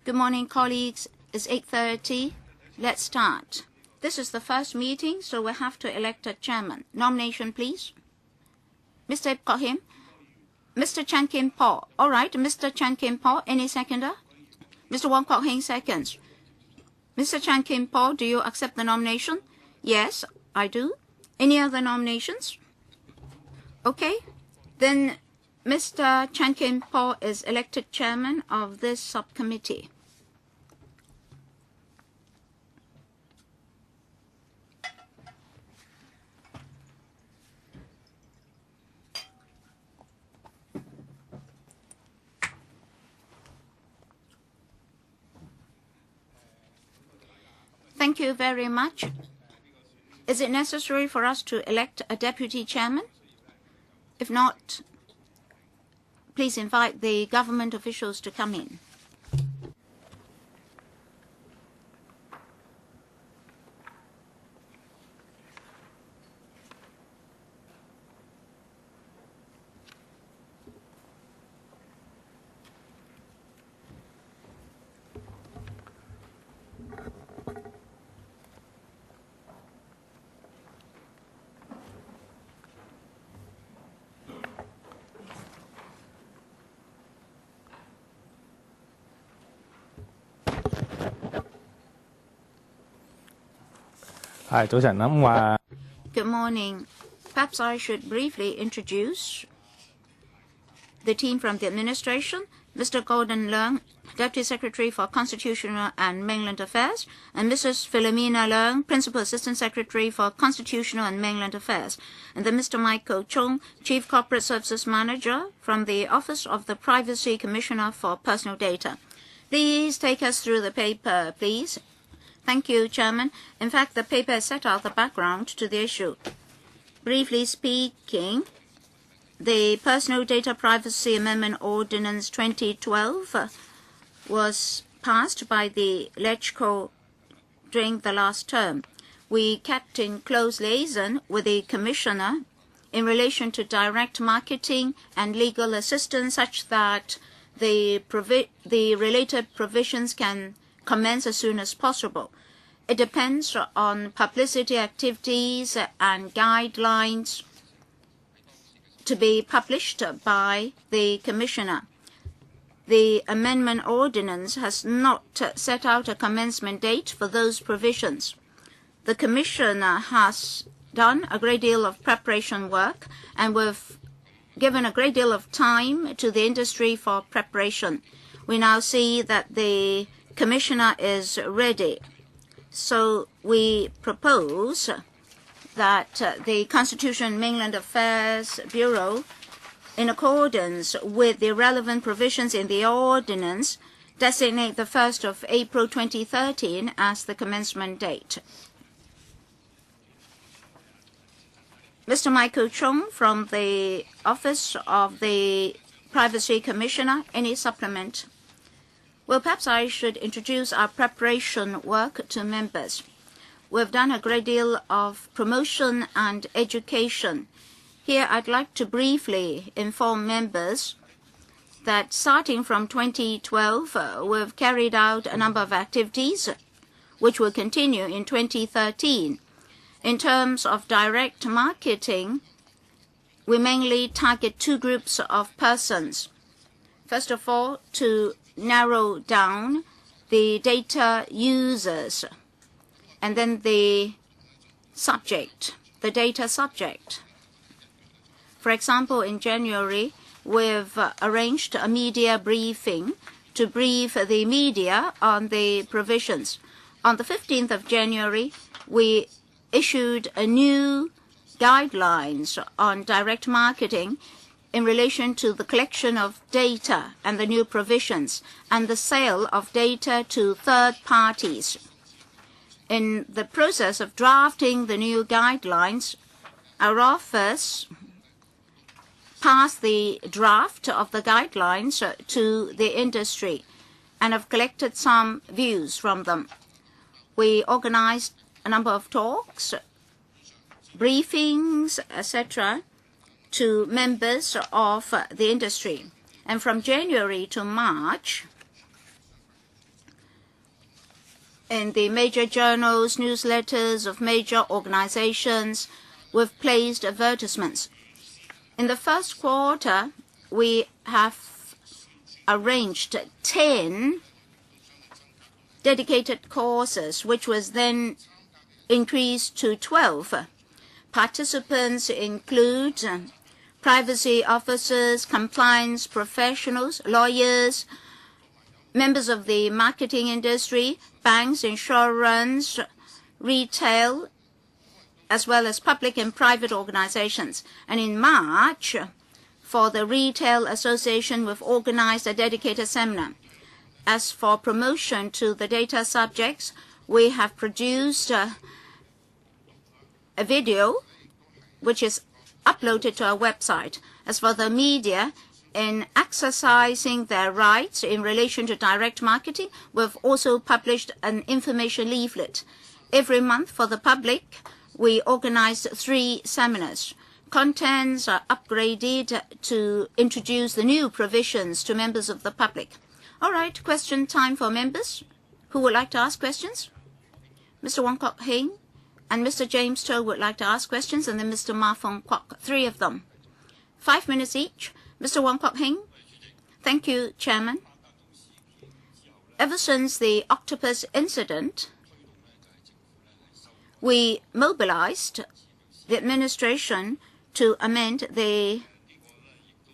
Good morning, colleagues. It's 8:30. Let's start. This is the first meeting, so we have to elect a chairman. Nomination, please. Mr. Ip Kohim. Mr. Chan Kim Paul. All right, Mr. Chan Kim Paul. Any seconder? Mr. Wong Kok Heng seconds. Mr. Chan Kim Paul, do you accept the nomination? Yes, I do. Any other nominations? Okay. Then Mr. Chan Kim Paul is elected chairman of this subcommittee. Thank you very much. Is it necessary for us to elect a deputy chairman? If not, please invite the government officials to come in. Good morning. Perhaps I should briefly introduce the team from the administration. Mr. Gordon Leung, Deputy Secretary for Constitutional and Mainland Affairs, and Mrs. Philomena Leung, Principal Assistant Secretary for Constitutional and Mainland Affairs, and then Mr. Michael Chung, Chief Corporate Services Manager from the Office of the Privacy Commissioner for Personal Data. Please take us through the paper, please. Thank you, Chairman. In fact, the paper has set out the background to the issue. Briefly speaking, the Personal Data Privacy Amendment Ordinance 2012 was passed by the LegCo during the last term. We kept in close liaison with the Commissioner in relation to direct marketing and legal assistance such that the related provisions can commence as soon as possible. It depends on publicity activities and guidelines to be published by the Commissioner. The amendment ordinance has not set out a commencement date for those provisions. The Commissioner has done a great deal of preparation work, and we've given a great deal of time to the industry for preparation. We now see that the Commissioner is ready. So we propose that the Constitution and Mainland Affairs Bureau, in accordance with the relevant provisions in the ordinance, designate the 1st of April 2013 as the commencement date. Mr. Michael Chung from the Office of the Privacy Commissioner, any supplement? Well, perhaps I should introduce our preparation work to members. We've done a great deal of promotion and education. Here, I'd like to briefly inform members that starting from 2012, we've carried out a number of activities which will continue in 2013. In terms of direct marketing, we mainly target two groups of persons. First of all, to narrow down the data users, and then the subject, the data subject. For example, in January, we've arranged a media briefing to brief the media on the provisions. On the 15th of January, we issued a new guidelines on direct marketing in relation to the collection of data and the new provisions and the sale of data to third parties. In the process of drafting the new guidelines, our office passed the draft of the guidelines to the industry and have collected some views from them. We organized a number of talks, briefings, etc., to members of the industry. And from January to March, in the major journals, newsletters of major organizations. We've placed advertisements. In the first quarter, we have arranged 10 dedicated courses, which was then increased to 12. Participants include privacy officers, compliance professionals, lawyers, members of the marketing industry, banks, insurance, retail, as well as public and private organizations. And in March, for the Retail Association, we've organized a dedicated seminar. As for promotion to the data subjects, we have produced a video which is uploaded to our website. As for the media, in exercising their rights in relation to direct marketing, we've also published an information leaflet. Every month for the public, we organize 3 seminars. Contents are upgraded to introduce the new provisions to members of the public. All right, question time for members. Who would like to ask questions? Mr. Wong Kok Heng and Mr. James Cho would like to ask questions, and then Mr. Ma Fong Kwok, 3 of them. 5 minutes each. Mr. Wong Kok Heng. Thank you, Chairman. Ever since the octopus incident, we mobilized the administration to amend the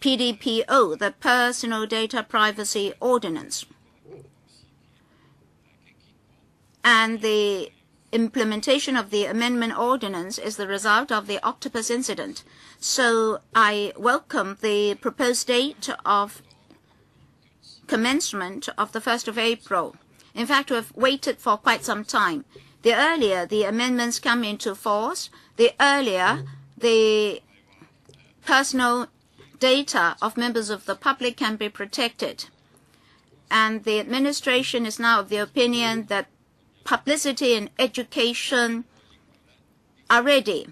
PDPO, the Personal Data Privacy Ordinance. And the implementation of the amendment ordinance is the result of the octopus incident. So I welcome the proposed date of commencement of the 1st of April. In fact, we've waited for quite some time. The earlier the amendments come into force, the earlier the personal data of members of the public can be protected. And the administration is now of the opinion that publicity and education are ready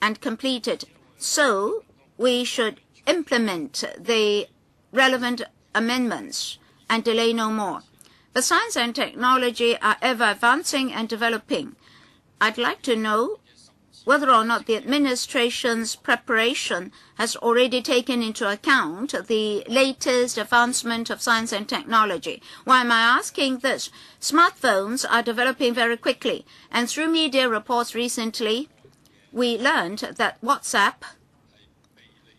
and completed. So we should implement the relevant amendments and delay no more. The science and technology are ever advancing and developing. I'd like to know whether or not the administration's preparation has already taken into account the latest advancement of science and technology. Why am I asking this? Smartphones are developing very quickly, and through media reports recently, we learned that WhatsApp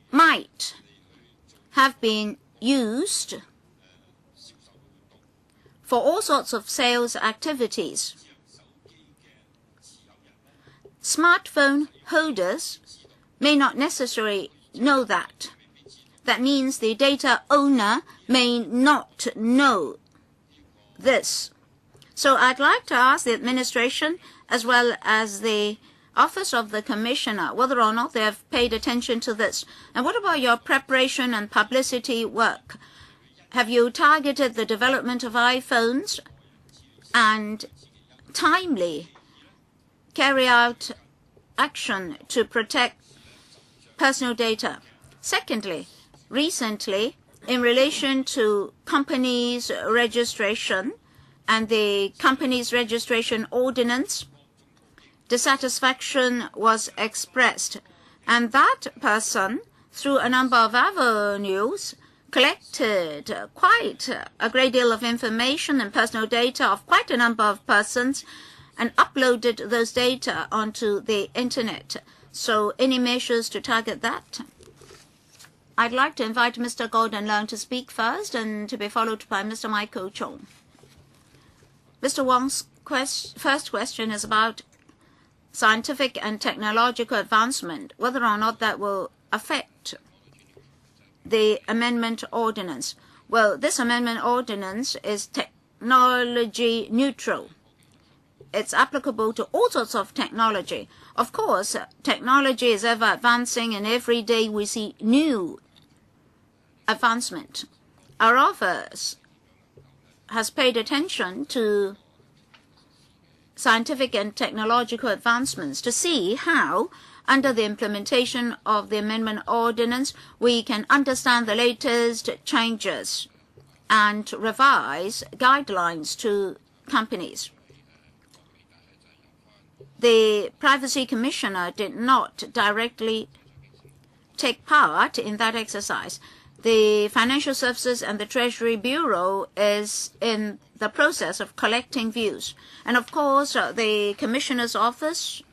might have been used for all sorts of sales activities. Smartphone holders may not necessarily know that. That means the data owner may not know this. So I'd like to ask the administration as well as the Office of the Commissioner whether or not they have paid attention to this. And what about your preparation and publicity work? Have you targeted the development of iPhones and timely carry out action to protect personal data? Secondly, recently, in relation to companies' registration and the companies' registration ordinance, dissatisfaction was expressed, and that person, through a number of avenues, collected quite a great deal of information and personal data of quite a number of persons and uploaded those data onto the internet. So any measures to target that? I'd like to invite Mr. Gordon Leung to speak first and to be followed by Mr. Michael Chong. Mr. Wong's first question is about scientific and technological advancement, whether or not that will affect the amendment ordinance. Well, this amendment ordinance is technology neutral. It's applicable to all sorts of technology. Of course, technology is ever advancing, and every day we see new advancement. Our office has paid attention to scientific and technological advancements to see how, under the implementation of the amendment ordinance, we can understand the latest changes and revise guidelines to companies. The Privacy Commissioner did not directly take part in that exercise. The Financial Services and the Treasury Bureau is in the process of collecting views. And of course, the Commissioner's office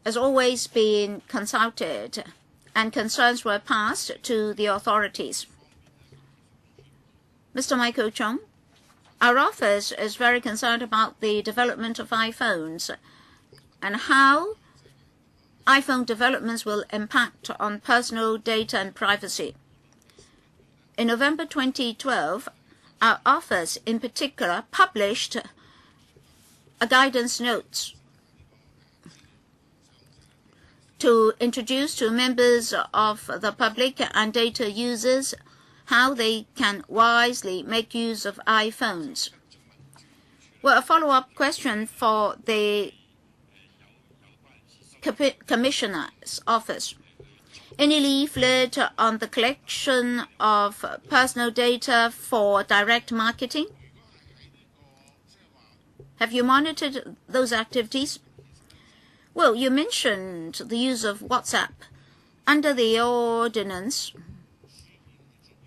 has always been consulted, and concerns were passed to the authorities. Mr. Michael Chung, our office is very concerned about the development of iPhones and how iPhone developments will impact on personal data and privacy. In November 2012, our office in particular published a guidance note to introduce to members of the public and data users how they can wisely make use of iPhones. Well, a follow-up question for the Commissioner's office. Any leaflet on the collection of personal data for direct marketing? Have you monitored those activities? Well, you mentioned the use of WhatsApp. Under the Ordinance,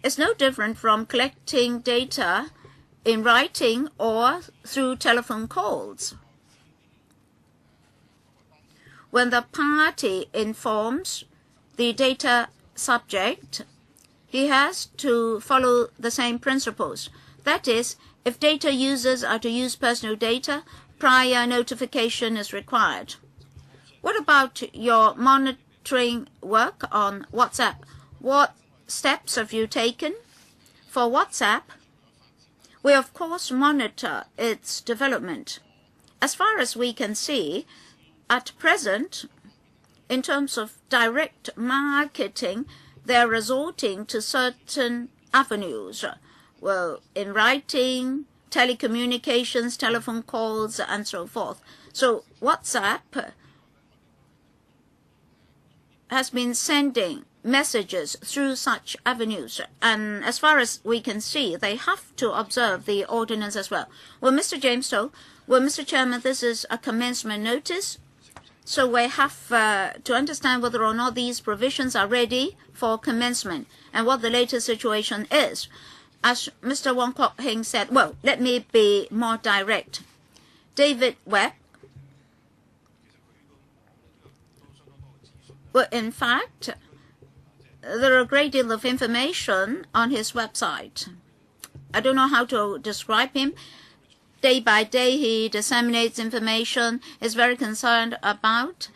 it's no different from collecting data in writing or through telephone calls. When the party informs the data subject, he has to follow the same principles. That is, if data users are to use personal data, prior notification is required. What about your monitoring work on WhatsApp? What steps have you taken? For WhatsApp, we of course monitor its development. As far as we can see, at present, in terms of direct marketing, they're resorting to certain avenues. Well, in writing, telecommunications, telephone calls, and so forth. So WhatsApp has been sending messages through such avenues. And as far as we can see, they have to observe the ordinance as well. Well, Mr. James Toh, well, Mr. Chairman, this is a commencement notice. So we have to understand whether or not these provisions are ready for commencement and what the latest situation is. As Mr. Wong Kok Heng said, well, let me be more direct. David Webb, well, in fact, there are a great deal of information on his website. I don't know how to describe him. Day by day, he disseminates information, is very concerned about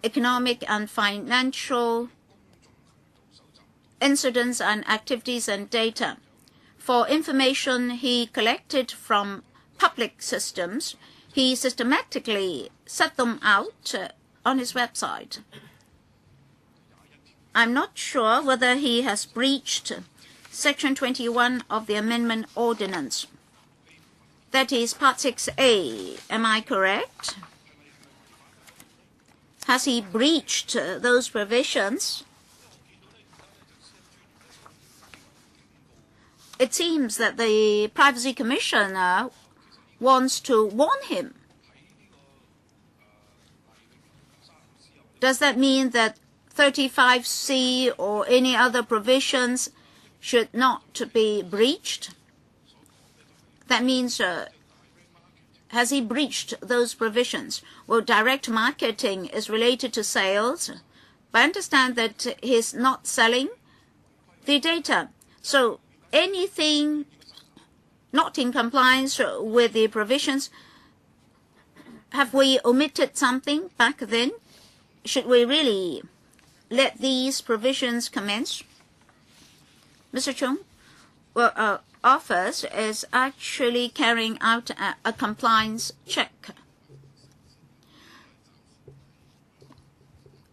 economic and financial incidents and activities and data. For information he collected from public systems, he systematically set them out on his website. I'm not sure whether he has breached Section 21 of the Amendment Ordinance. That is Part 6A. Am I correct? Has he breached those provisions? It seems that the Privacy Commissioner wants to warn him. Does that mean that 35C or any other provisions should not be breached? That means, has he breached those provisions? Well, direct marketing is related to sales, but I understand that he's not selling the data. So anything not in compliance with the provisions, have we omitted something back then? Should we really let these provisions commence? Mr. Chung, well, our office is actually carrying out a compliance check.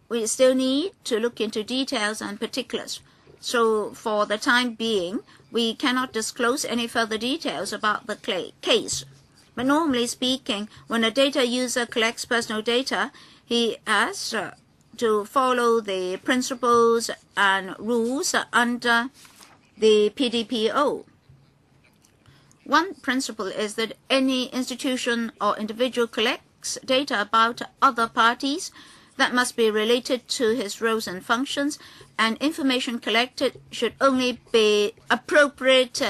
We still need to look into details and particulars. So for the time being, we cannot disclose any further details about the case. But normally speaking, when a data user collects personal data, he has to follow the principles and rules under the PDPO. One principle is that any institution or individual collects data about other parties that must be related to his roles and functions, and information collected should only be appropriate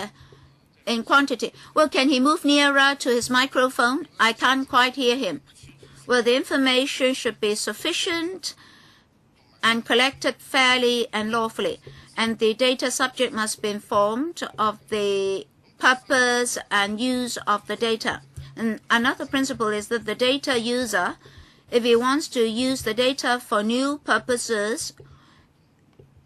in quantity. Well, can he move nearer to his microphone? I can't quite hear him. Well, the information should be sufficient and collected fairly and lawfully, and the data subject must be informed of the purpose and use of the data. And another principle is that the data user, if he wants to use the data for new purposes,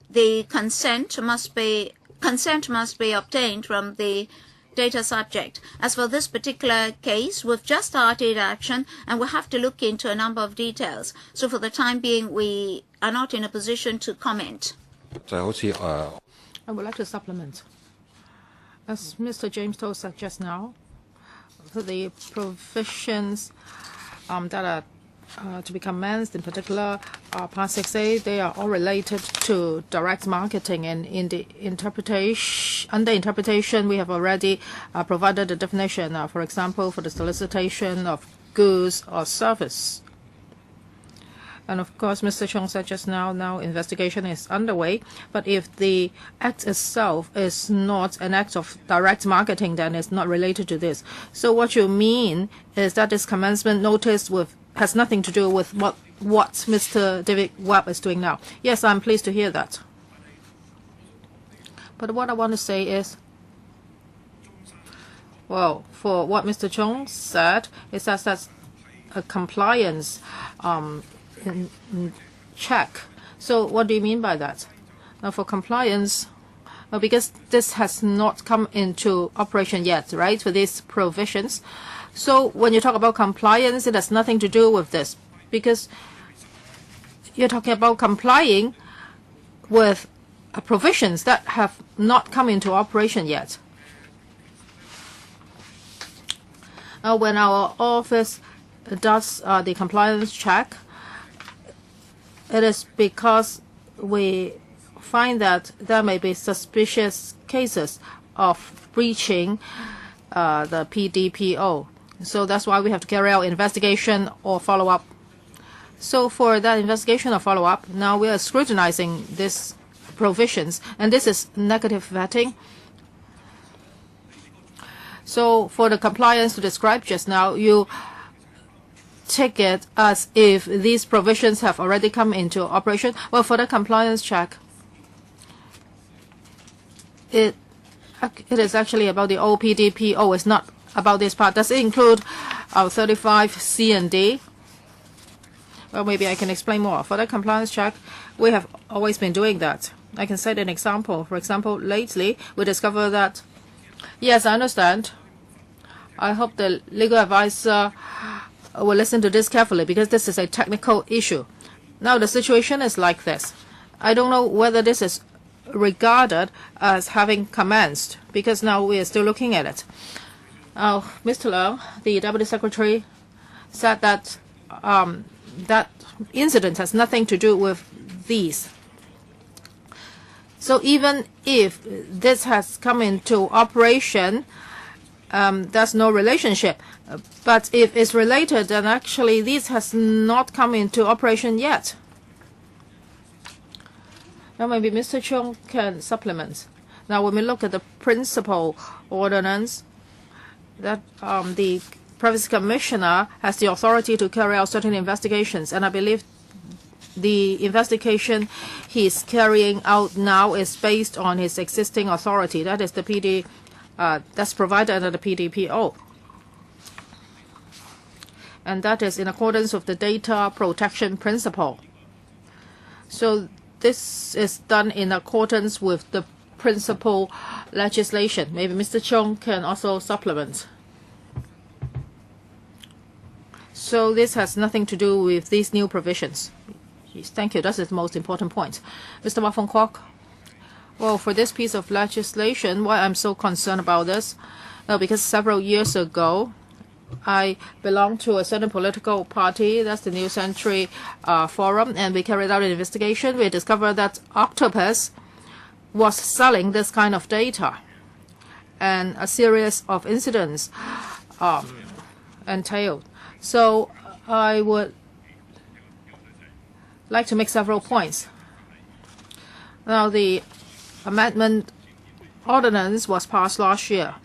the consent must be obtained from the data subject. As for this particular case, we've just started action and we'll have to look into a number of details. So for the time being, we are not in a position to comment. I would like to supplement. As Mr. James told us just now, the provisions that are to be commenced, in particular, Part 6A, they are all related to direct marketing. And in the under interpretation, we have already provided a definition, for example, for the solicitation of goods or service. And of course, Mr. Chung said just now investigation is underway. But if the act itself is not an act of direct marketing, then it's not related to this. So what you mean is that this commencement notice has nothing to do with what Mr. David Webb is doing now. Yes, I'm pleased to hear that. But what I want to say is, well, for what Mr. Chung said, is that that's a compliance in check. So what do you mean by that? Now for compliance, because this has not come into operation yet, right, for these provisions. So when you talk about compliance, it has nothing to do with this, because you're talking about complying with provisions that have not come into operation yet. Now when our office does the compliance check, it is because we find that there may be suspicious cases of breaching the PDPO. So that's why we have to carry out investigation or follow-up. So for that investigation or follow-up, now we are scrutinizing these provisions, and this is negative vetting. So for the compliance to describe just now, you take it as if these provisions have already come into operation. Well, for the compliance check, it is actually about the OPDPO. It's not about this part. Does it include our 35C and D? Well, maybe I can explain more. For the compliance check, we have always been doing that. I can cite an example. For example, lately, we discovered that, yes, I understand. I hope the legal advisor will listen to this carefully, because this is a technical issue. Now, the situation is like this. I don't know whether this is regarded as having commenced, because now we are still looking at it. Mr. Leung, the Deputy Secretary, said that that incident has nothing to do with these. So even if this has come into operation, there's no relationship. But if it's related, then actually this has not come into operation yet. Now maybe Mr. Chung can supplement. Now when we look at the principal ordinance, that the Privacy Commissioner has the authority to carry out certain investigations, and I believe the investigation he's carrying out now is based on his existing authority. That is the that's provided under the PDPO. And that is in accordance with the data protection principle. So this is done in accordance with the principal legislation. Maybe Mr. Chung can also supplement. So this has nothing to do with these new provisions. Yes, thank you. That is the most important point. Mr. Ma Fong Kwok. Well, for this piece of legislation, why I'm so concerned about this? Because several years ago, I belong to a certain political party, that's the New Century Forum, and we carried out an investigation. We discovered that octopus was selling this kind of data, and a series of incidents entailed. So I would like to make several points. Now, the amendment ordinance was passed last year.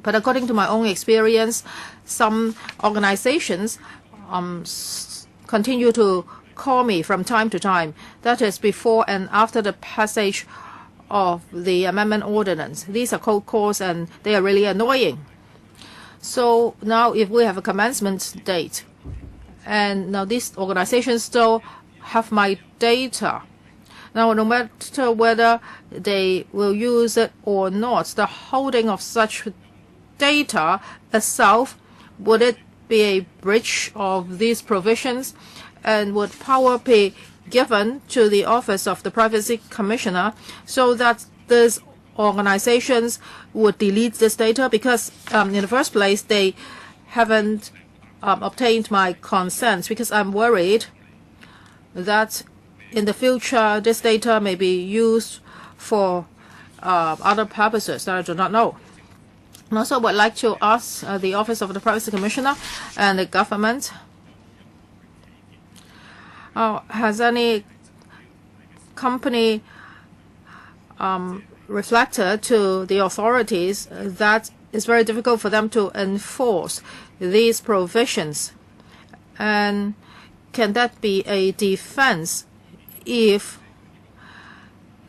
But according to my own experience, some organizations continue to call me from time to time. That is before and after the passage of the amendment ordinance. These are cold calls and they are really annoying. So now if we have a commencement date, and now these organizations still have my data, now no matter whether they will use it or not, the holding of such data itself, would it be a breach of these provisions? And would power be given to the Office of the Privacy Commissioner so that these organizations would delete this data? Because in the first place, they haven't obtained my consent, because I'm worried that in the future this data may be used for other purposes that I do not know. And also, I would like to ask the Office of the Privacy Commissioner and the government, has any company reflected to the authorities that it's very difficult for them to enforce these provisions? And can that be a defense if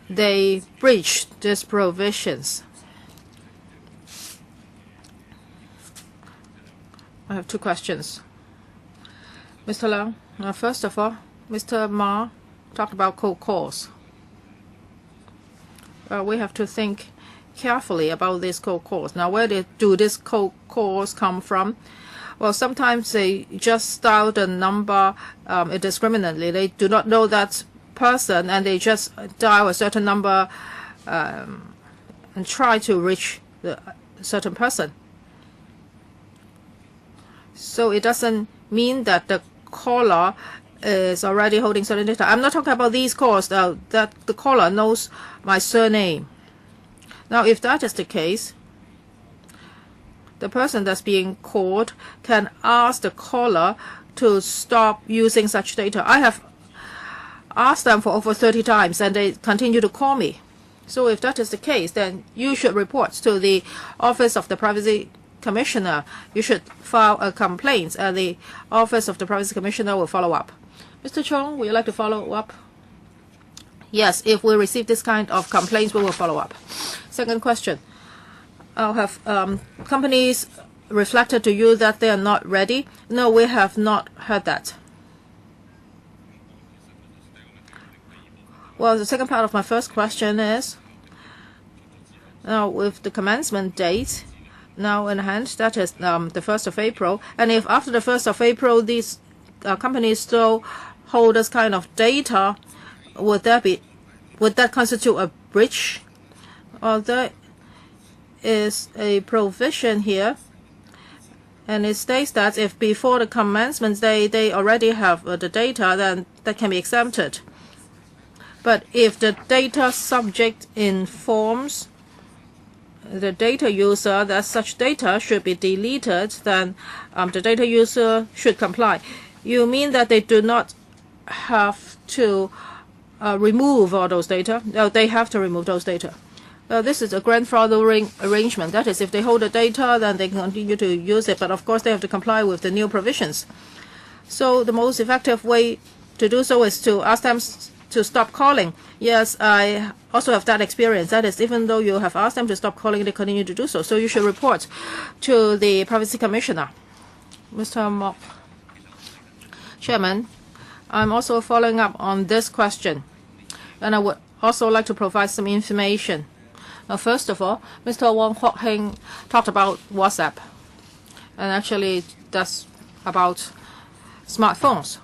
they breach these provisions? I have two questions. Mr. Leung, first of all, Mr. Ma talked about cold calls. We have to think carefully about these cold calls. Now, where do these cold calls come from? Well, sometimes they just dial the number indiscriminately. They do not know that person, and they just dial a certain number and try to reach the certain person. So it doesn't mean that the caller is already holding certain data. I'm not talking about these calls that the caller knows my surname. Now, if that is the case, the person that's being called can ask the caller to stop using such data. I have asked them for over 30 times and they continue to call me. So if that is the case, then you should report to the Office of the Privacy Commissioner. You should file a complaint and the Office of the Privacy Commissioner will follow up. Mr. Chong, would you like to follow up? Yes, if we receive this kind of complaints, we will follow up. Second question. I'll have companies reflected to you that they are not ready? No, we have not heard that. Well, the second part of my first question is, now with the commencement date now in hand, that is the 1st of April, and if after the 1st of April these companies still hold this kind of data, would that constitute a breach? There is a provision here, and it states that if before the commencement they already have the data, then that can be exempted. But if the data subject informs the data user that such data should be deleted, then the data user should comply. You mean that they do not have to remove all those data? No, they have to remove those data. This is a grandfathering arrangement. That is, if they hold the data, then they can continue to use it. But of course, they have to comply with the new provisions. So the most effective way to do so is to ask them to stop calling. Yes, I also have that experience. That is, even though you have asked them to stop calling, they continue to do so. So you should report to the Privacy Commissioner. Mr. Mok. Chairman, I'm also following up on this question, and I would also like to provide some information. Now, first of all, Mr. Wong Hock Heng talked about WhatsApp, and actually that's about smartphones.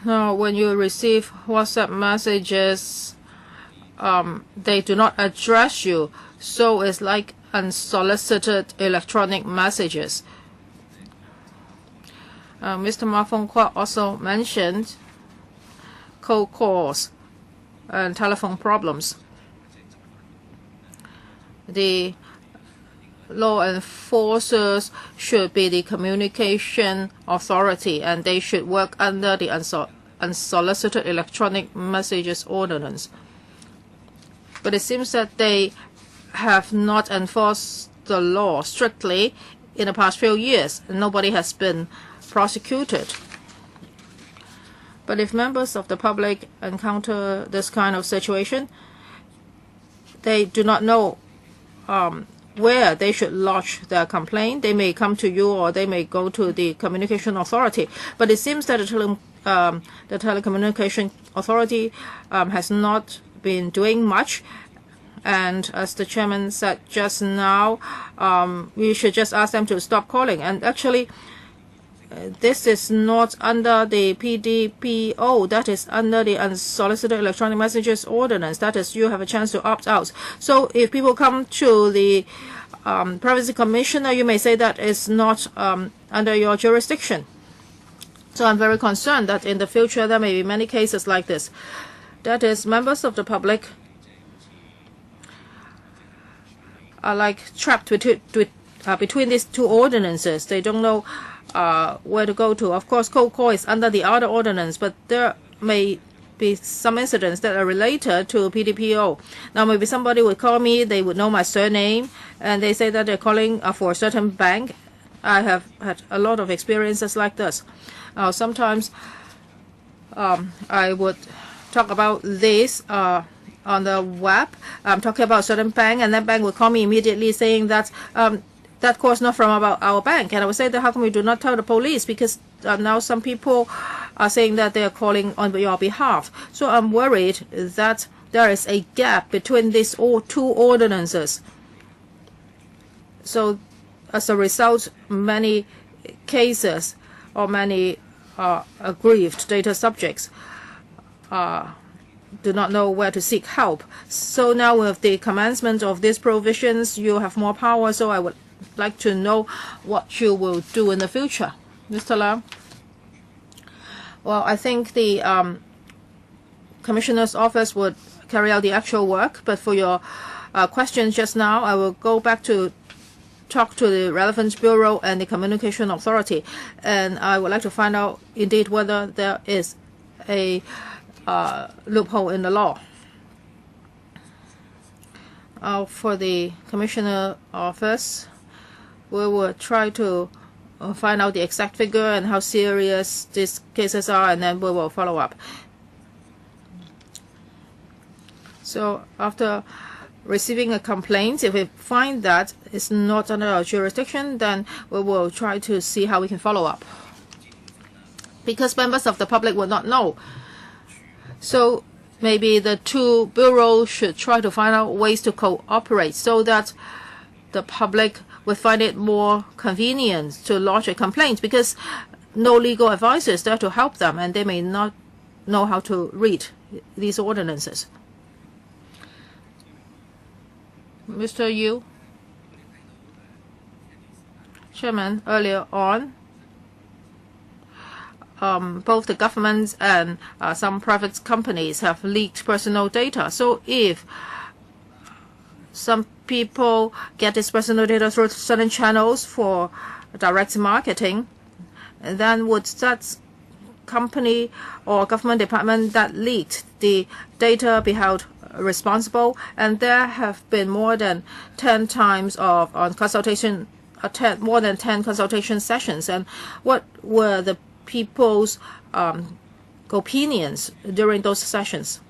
Now, when you receive WhatsApp messages, they do not address you, so it's like unsolicited electronic messages. Mr. Ma Fenghua also mentioned cold calls and telephone problems. The law enforcers should be the communication authority, and they should work under the unsolicited electronic messages ordinance. But it seems that they have not enforced the law strictly in the past few years. Nobody has been prosecuted. But if members of the public encounter this kind of situation, they do not know where they should lodge their complaint. They may come to you, or they may go to the communication authority. But it seems that the telecommunication authority has not been doing much. And as the chairman said just now, we should just ask them to stop calling. And actually, this is not under the PDPO. That is under the unsolicited electronic messages ordinance. That is, you have a chance to opt out. So if people come to the privacy commissioner, you may say that it's not under your jurisdiction. So I'm very concerned that in the future there may be many cases like this. That is, members of the public are like trapped between these two ordinances. They don't know where to go to. Of course, cold call is under the other ordinance, but there may be some incidents that are related to PDPO. Now, maybe somebody would call me, they would know my surname, and they say that they're calling for a certain bank. I have had a lot of experiences like this. Sometimes I would talk about this on the web. I'm talking about a certain bank, and that bank will call me immediately saying that that call is not from about our bank. And I would say that how come we do not tell the police? Because now some people are saying that they are calling on your behalf. So I'm worried that there is a gap between these two ordinances. So as a result, many cases or many aggrieved data subjects do not know where to seek help. So now with the commencement of these provisions, you have more power. So I would like to know what you will do in the future. Mr. Lam? Well, I think the Commissioner's office would carry out the actual work. But for your questions just now, I will go back to talk to the relevant bureau and the communication authority. And I would like to find out indeed whether there is a loophole in the law. For the Commissioner office, we will try to find out the exact figure and how serious these cases are, and then we will follow up. So after receiving a complaint, if we find that it's not under our jurisdiction, then we will try to see how we can follow up. Because members of the public will not know. So maybe the two bureaus should try to find out ways to cooperate so that the public will find it more convenient to lodge a complaint, because no legal advisor is there to help them, and they may not know how to read these ordinances. Mr. Yu? Chairman, earlier on, both the government and some private companies have leaked personal data. So if some people get this personal data through certain channels for direct marketing, then would that company or government department that leaked the data be held responsible? And there have been more than 10 times of consultation, more than 10 consultation sessions. And what were the people's opinions during those sessions?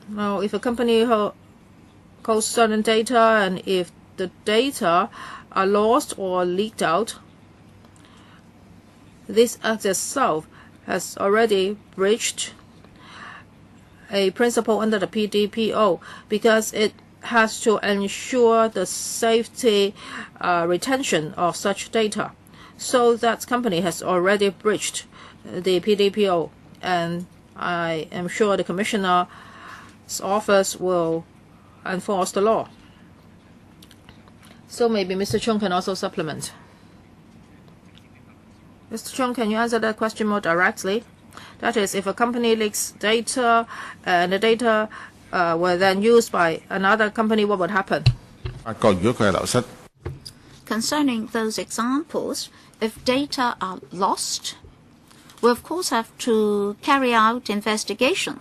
Now, if a company holds certain data, and if the data are lost or leaked out, this act itself has already breached a principle under the PDPO, because it has to ensure the safety retention of such data. So that company has already breached the PDPO, and I am sure the Commissioner's office will enforce the law. So maybe Mr. Chung can also supplement. Mr. Chung, can you answer that question more directly? That is, if a company leaks data and the data were then used by another company, what would happen? Concerning those examples, if data are lost, we of course have to carry out investigation.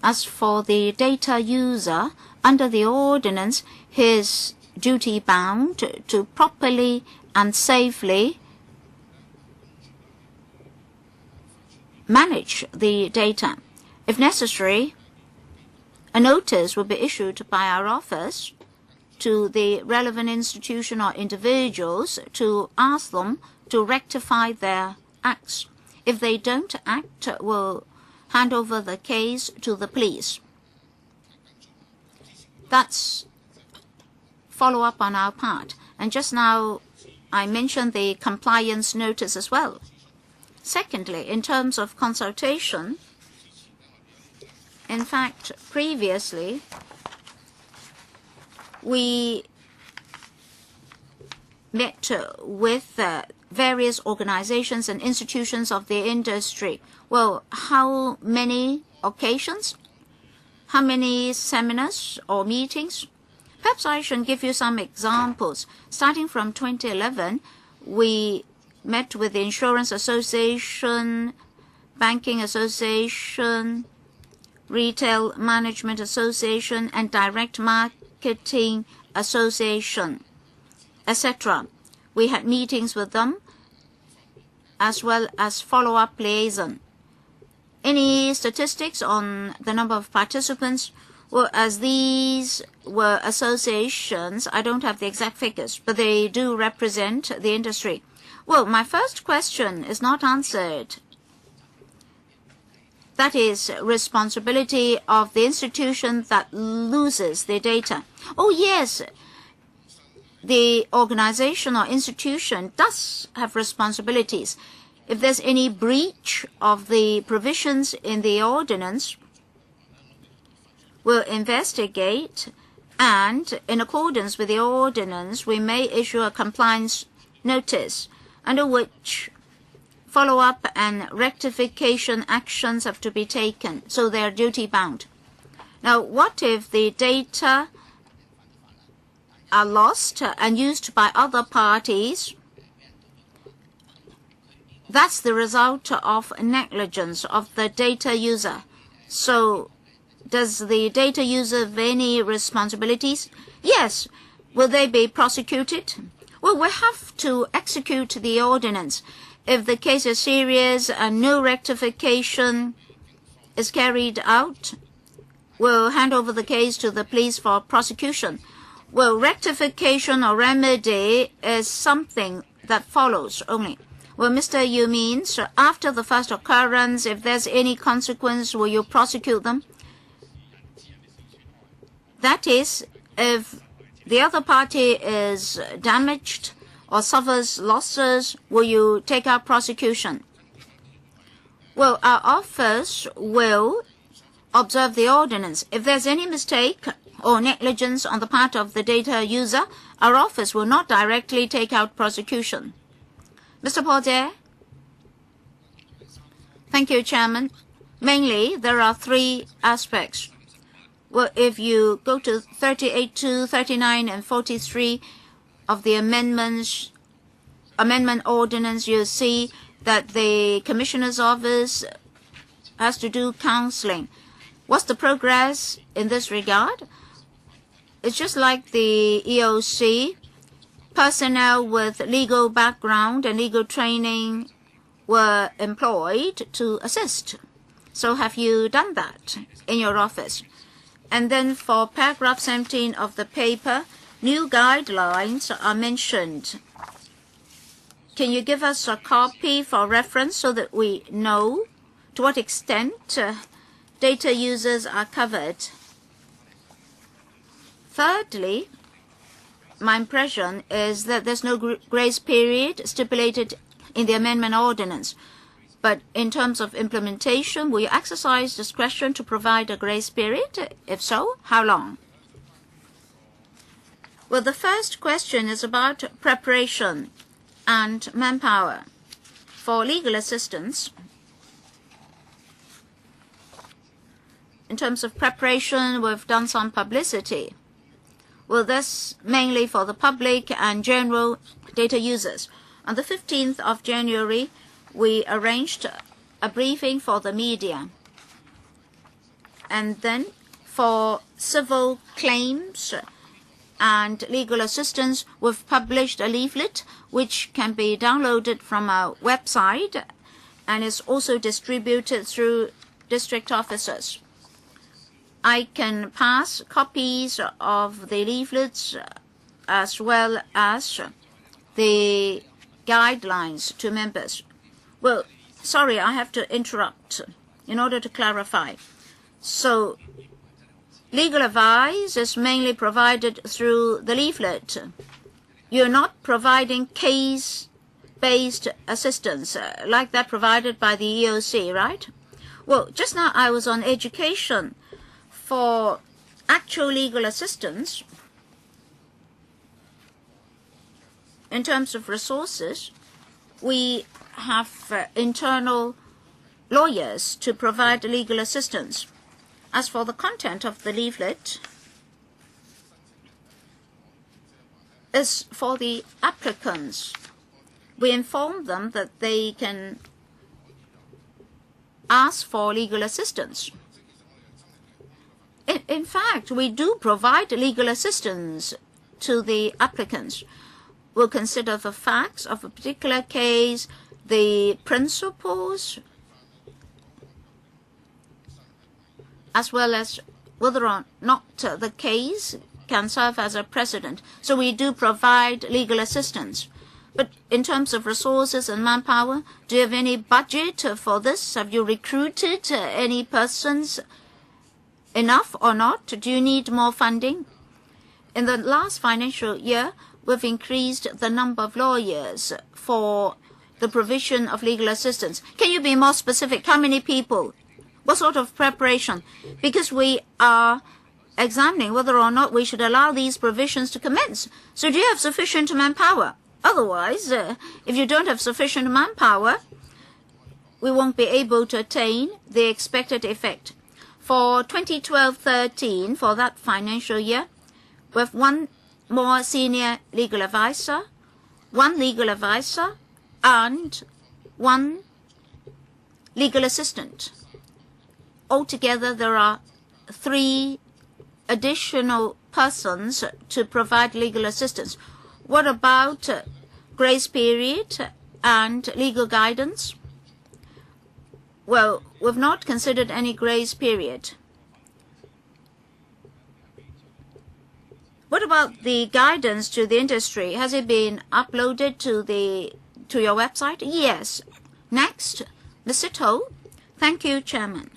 As for the data user, under the ordinance, he is duty-bound to properly and safely manage the data. If necessary, a notice will be issued by our office to the relevant institution or individuals to ask them to rectify their acts. If they don't act, we'll hand over the case to the police. That's follow-up on our part. And just now, I mentioned the compliance notice as well. Secondly, in terms of consultation, in fact, previously, we met with various organizations and institutions of the industry. Well, how many occasions? How many seminars or meetings? Perhaps I should give you some examples. Starting from 2011, we met with the Insurance Association, Banking Association, Retail Management Association, and Direct Marketing Association, etc. We had meetings with them as well as follow-up liaison. Any statistics on the number of participants? Well, as these were associations, I don't have the exact figures, but they do represent the industry. Well, my first question is not answered. That is responsibility of the institution that loses the data. Oh, yes, the organization or institution does have responsibilities. If there's any breach of the provisions in the ordinance, we'll investigate, and in accordance with the ordinance, we may issue a compliance notice, under which follow-up and rectification actions have to be taken, so they are duty-bound. Now, what if the data are lost and used by other parties? That's the result of negligence of the data user. So, does the data user have any responsibilities? Yes. Will they be prosecuted? Well, we have to execute the ordinance. If the case is serious and no rectification is carried out, we'll hand over the case to the police for prosecution. Well, rectification or remedy is something that follows only. Well, Mr. Yu means after the first occurrence, if there's any consequence, will you prosecute them? That is, if the other party is damaged or suffers losses, will you take out prosecution? Well, our office will observe the ordinance. If there's any mistake or negligence on the part of the data user, our office will not directly take out prosecution. Mr. Paul Jie? Thank you, Chairman. Mainly, there are three aspects. Well, if you go to 38.2, 39, and 43 of the amendment ordinance, you'll see that the Commissioner's office has to do counseling. What's the progress in this regard? It's just like the EOC. Personnel with legal background and legal training were employed to assist. So have you done that in your office? And then for paragraph 17 of the paper, new guidelines are mentioned. Can you give us a copy for reference so that we know to what extent data users are covered? Thirdly, my impression is that there's no grace period stipulated in the amendment ordinance. But in terms of implementation, will you exercise discretion to provide a grace period? If so, how long? Well, the first question is about preparation and manpower. For legal assistance, in terms of preparation, we've done some publicity. Well, that's mainly for the public and general data users. On the 15th of January, we arranged a briefing for the media. And then for civil claims and legal assistance, we've published a leaflet which can be downloaded from our website and is also distributed through district offices. I can pass copies of the leaflets as well as the guidelines to members. Well, sorry, I have to interrupt in order to clarify. So, legal advice is mainly provided through the leaflet. You're not providing case-based assistance like that provided by the EOC, right? Well, just now I was on education. For actual legal assistance, in terms of resources, we have internal lawyers to provide legal assistance. As for the content of the leaflet, is for the applicants. We inform them that they can ask for legal assistance. In fact, we do provide legal assistance to the applicants. We'll consider the facts of a particular case, the principles, as well as whether or not the case can serve as a precedent. So we do provide legal assistance. But in terms of resources and manpower, do you have any budget for this? Have you recruited any persons enough or not? Do you need more funding? In the last financial year, we've increased the number of lawyers for the provision of legal assistance. Can you be more specific? How many people? What sort of preparation? Because we are examining whether or not we should allow these provisions to commence. So do you have sufficient manpower? Otherwise, if you don't have sufficient manpower, we won't be able to attain the expected effect. For 2012-13, for that financial year, we have one more senior legal advisor, one legal advisor, and one legal assistant. Altogether, there are 3 additional persons to provide legal assistance. What about grace period and legal guidance? Well, we've not considered any grace period. What about the guidance to the industry? Has it been uploaded to your website? Yes. Next, Mr. To. Thank you, Chairman.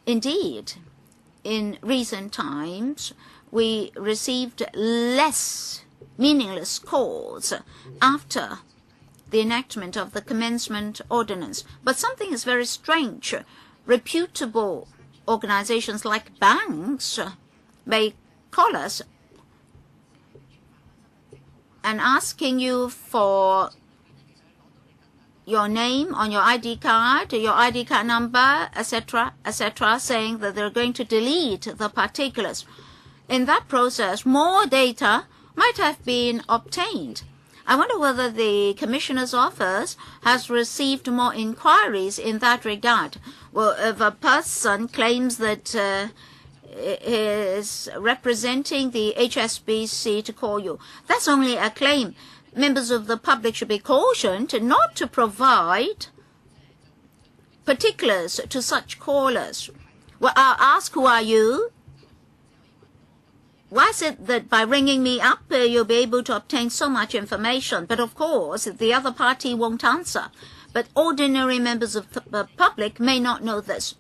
Indeed, in recent times, we received less meaningless calls after the enactment of the Commencement Ordinance. But something is very strange. Reputable organizations like banks may call us and asking you for your name on your ID card number, etc., etc., saying that they're going to delete the particulars. In that process, more data might have been obtained. I wonder whether the Commissioner's office has received more inquiries in that regard. Well, if a person claims that is representing the HSBC to call you, that's only a claim. Members of the public should be cautioned not to provide particulars to such callers. Well, I'll ask, who are you? Why is it that by ringing me up, you'll be able to obtain so much information? But of course, the other party won't answer. But ordinary members of the public may not know this.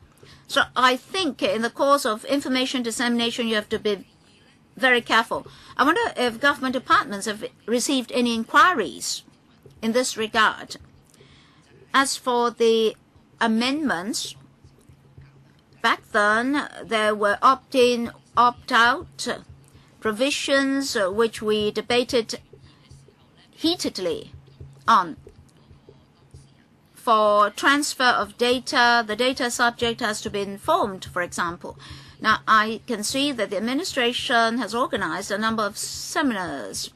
So I think in the course of information dissemination, you have to be very careful. I wonder if government departments have received any inquiries in this regard. As for the amendments, back then there were opt-in, opt-out provisions which we debated heatedly on. For transfer of data, the data subject has to be informed, for example. Now, I can see that the administration has organized a number of seminars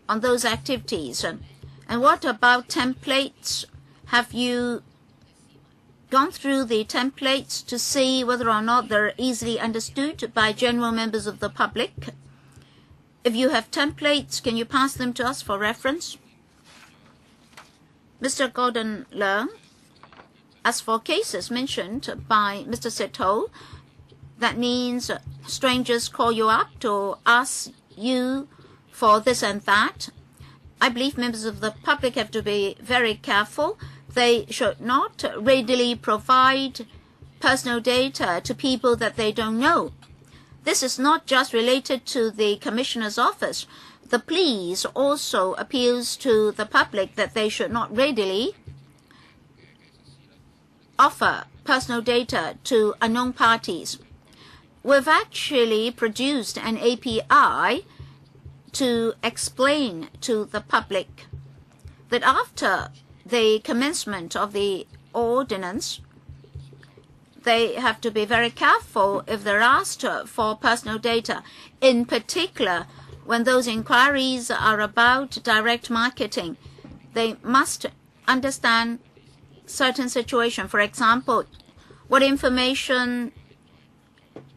on those activities. And what about templates? Have you gone through the templates to see whether or not they're easily understood by general members of the public? If you have templates, can you pass them to us for reference? Mr. Gordon Leung, as for cases mentioned by Mr. Seto, that means strangers call you up to ask you for this and that. I believe members of the public have to be very careful. They should not readily provide personal data to people that they don't know. This is not just related to the Commissioner's office. The police also appeals to the public that they should not readily offer personal data to unknown parties. We've actually produced an API to explain to the public that after the commencement of the ordinance, they have to be very careful if they're asked for personal data. In particular, when those inquiries are about direct marketing, they must understand certain situation. For example, what information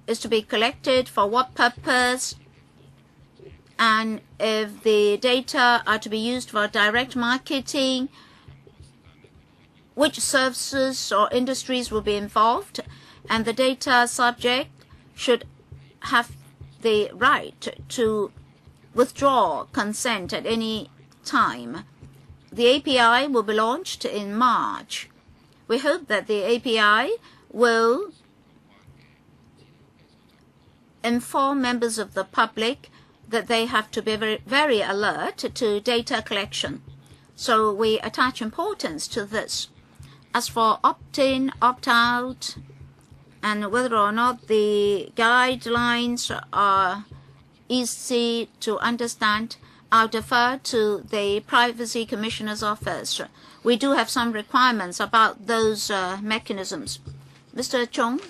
is to be collected, for what purpose, and if the data are to be used for direct marketing, which services or industries will be involved, and the data subject should have the right to withdraw consent at any time. The API will be launched in March. We hope that the API will inform members of the public that they have to be very, very alert to data collection. So we attach importance to this. As for opt-in, opt-out, and whether or not the guidelines are easy to understand, I'll defer to the Privacy Commissioner's office. We do have some requirements about those mechanisms. Mr. Chung,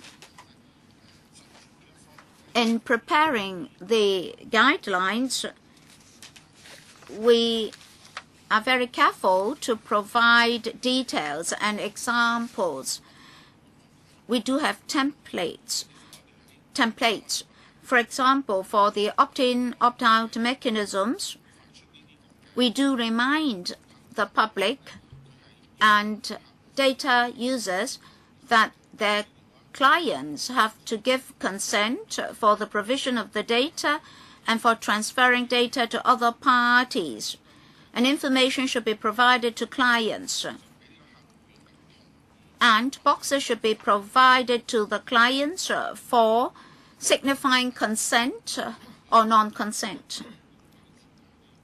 in preparing the guidelines, we are very careful to provide details and examples. We do have templates. For example, for the opt-in, opt-out mechanisms, we do remind the public and data users that their clients have to give consent for the provision of the data and for transferring data to other parties. And information should be provided to clients. And boxes should be provided to the clients for signifying consent or non-consent.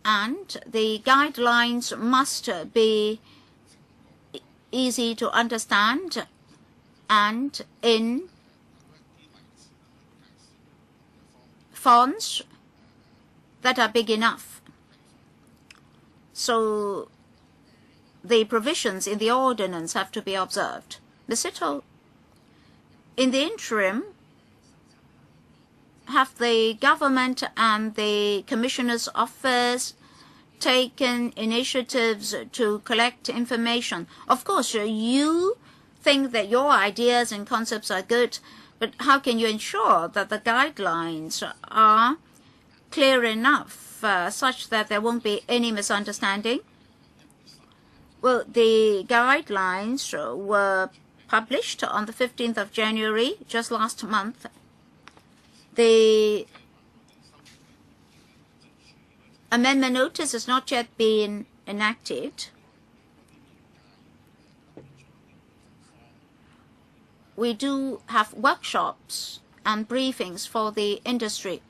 And the guidelines must be easy to understand and in fonts that are big enough. So the provisions in the ordinance have to be observed. Ms. Ito, in the interim, have the government and the Commissioner's office taken initiatives to collect information? Of course, you think that your ideas and concepts are good, but how can you ensure that the guidelines are clear enough such that there won't be any misunderstanding? Well, the guidelines were published on the 15th of January, just last month. The amendment notice has not yet been enacted. We do have workshops and briefings for the industry.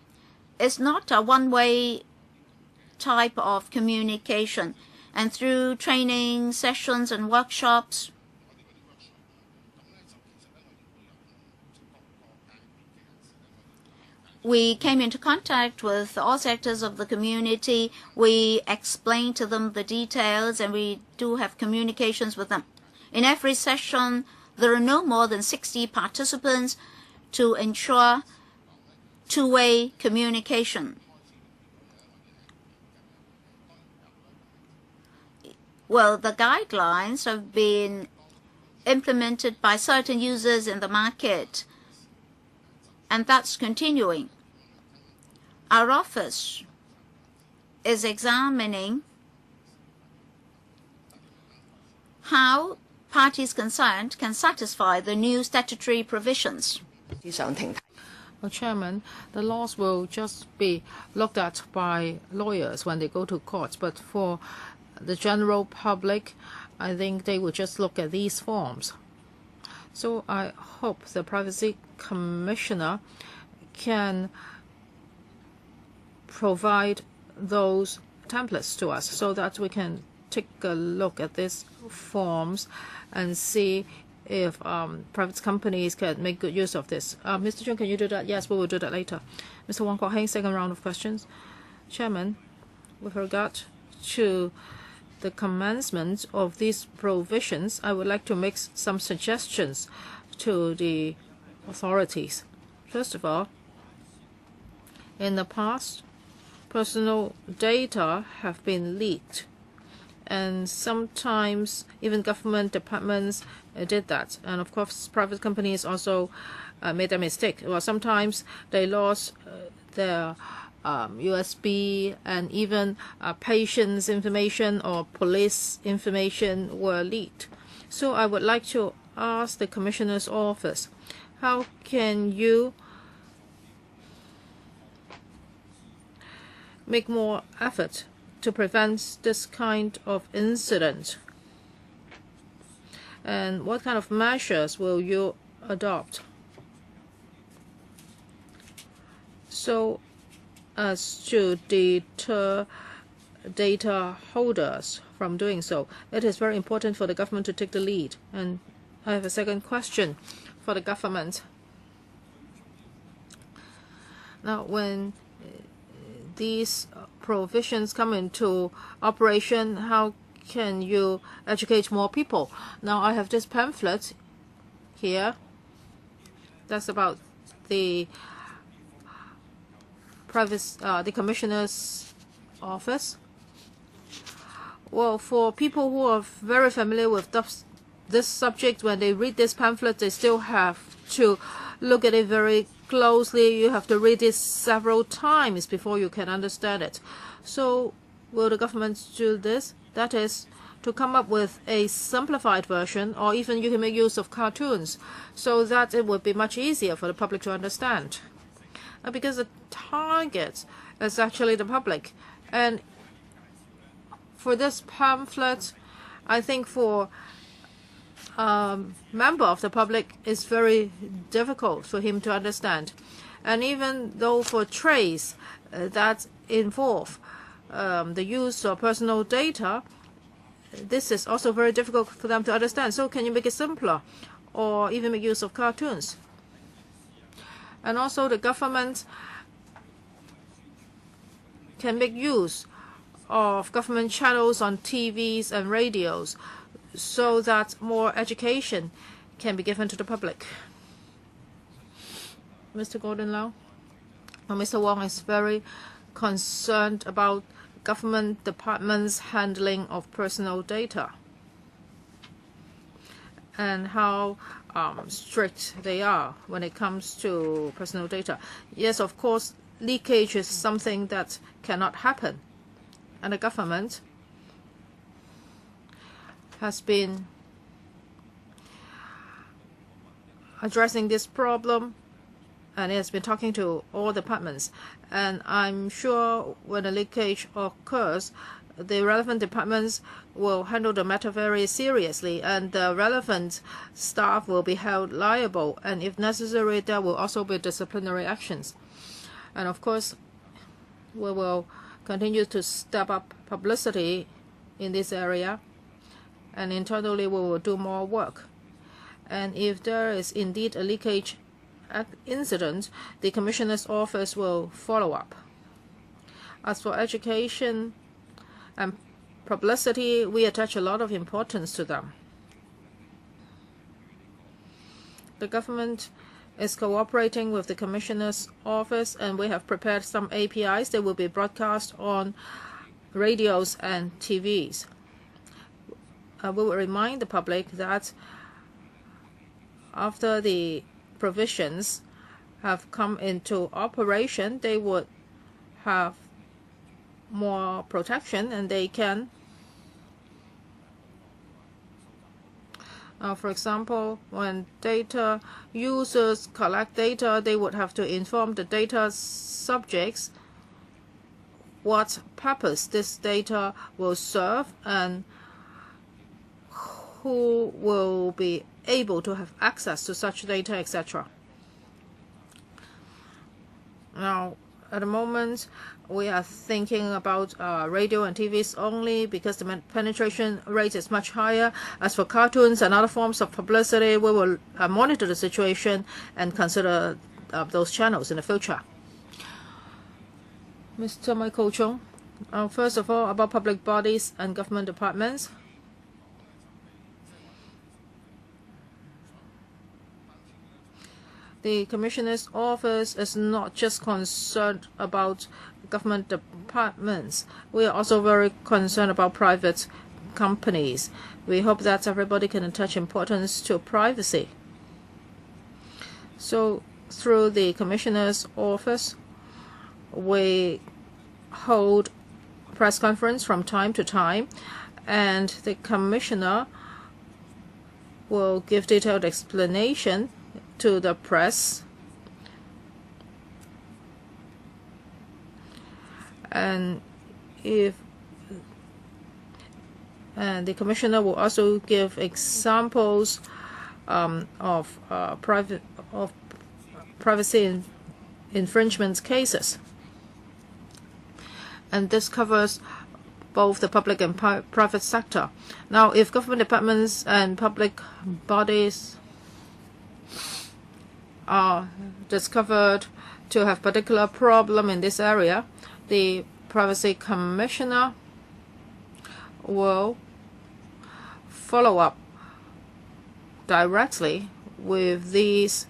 It's not a one-way type of communication. And through training sessions and workshops, we came into contact with all sectors of the community. We explained to them the details, and we do have communications with them. In every session, there are no more than 60 participants to ensure two-way communication. Well, the guidelines have been implemented by certain users in the market, and that's continuing. Our office is examining how parties concerned can satisfy the new statutory provisions. Well, Chairman, the laws will just be looked at by lawyers when they go to court, but for the general public, I think they will just look at these forms. So I hope the Privacy Commissioner can provide those templates to us so that we can take a look at these forms and see if private companies can make good use of this. Mr. Chung, can you do that? Yes, we will do that later. Mr. Wong Kok Heng, second round of questions. Chairman, with regard to the commencement of these provisions, I would like to make some suggestions to the authorities. First of all, in the past, personal data have been leaked, and sometimes even government departments did that. And of course, private companies also made a mistake. Well, sometimes they lost their USB, and even patients' information or police information were leaked. So I would like to ask the Commissioner's office, how can you make more effort to prevent this kind of incident? And what kind of measures will you adopt so as to deter data holders from doing so? It is very important for the government to take the lead. And I have a second question for the government. Now, when these provisions come into operation, how can you educate more people? Now, I have this pamphlet here. That's about the the Commissioner's office. Well, for people who are very familiar with this subject, when they read this pamphlet, they still have to look at it very closely. You have to read it several times before you can understand it. So will the government do this? That is, to come up with a simplified version, or even you can make use of cartoons so that it would be much easier for the public to understand. Because the target is actually the public. And for this pamphlet, I think for a member of the public, it's very difficult for him to understand. And even though for trades that involve the use of personal data, this is also very difficult for them to understand. So can you make it simpler, or even make use of cartoons? And also the government can make use of government channels on TVs and radios so that more education can be given to the public. Mr. Gordon Lau? Well, Mr. Wong is very concerned about government departments' handling of personal data and how strict they are when it comes to personal data. Yes, of course, leakage is something that cannot happen. And the government has been addressing this problem, and it has been talking to all departments. And I'm sure when a leakage occurs, the relevant departments will handle the matter very seriously, and the relevant staff will be held liable. And if necessary, there will also be disciplinary actions. And of course, we will continue to step up publicity in this area, and internally we will do more work. And if there is indeed a leakage incident, the Commissioner's office will follow up. As for education and publicity, we attach a lot of importance to them. The government is cooperating with the Commissioner's office, and we have prepared some APIs that will be broadcast on radios and TVs. We will remind the public that after the provisions have come into operation, they would have more protection, and they can, for example, when data users collect data, they would have to inform the data subjects what purpose this data will serve and who will be able to have access to such data, etc. Now, at the moment, we are thinking about radio and TVs only because the penetration rate is much higher. As for cartoons and other forms of publicity, we will monitor the situation and consider those channels in the future. Mr. Michael Chung, first of all, about public bodies and government departments. The Commissioner's office is not just concerned about government departments. We are also very concerned about private companies. We hope that everybody can attach importance to privacy. So through the Commissioner's office, we hold press conference from time to time, and the Commissioner will give detailed explanation to the press, and the Commissioner will also give examples of privacy infringement cases, and this covers both the public and private sector. Now, if government departments and public bodies are discovered to have particular problem in this area, the Privacy Commissioner will follow up directly with these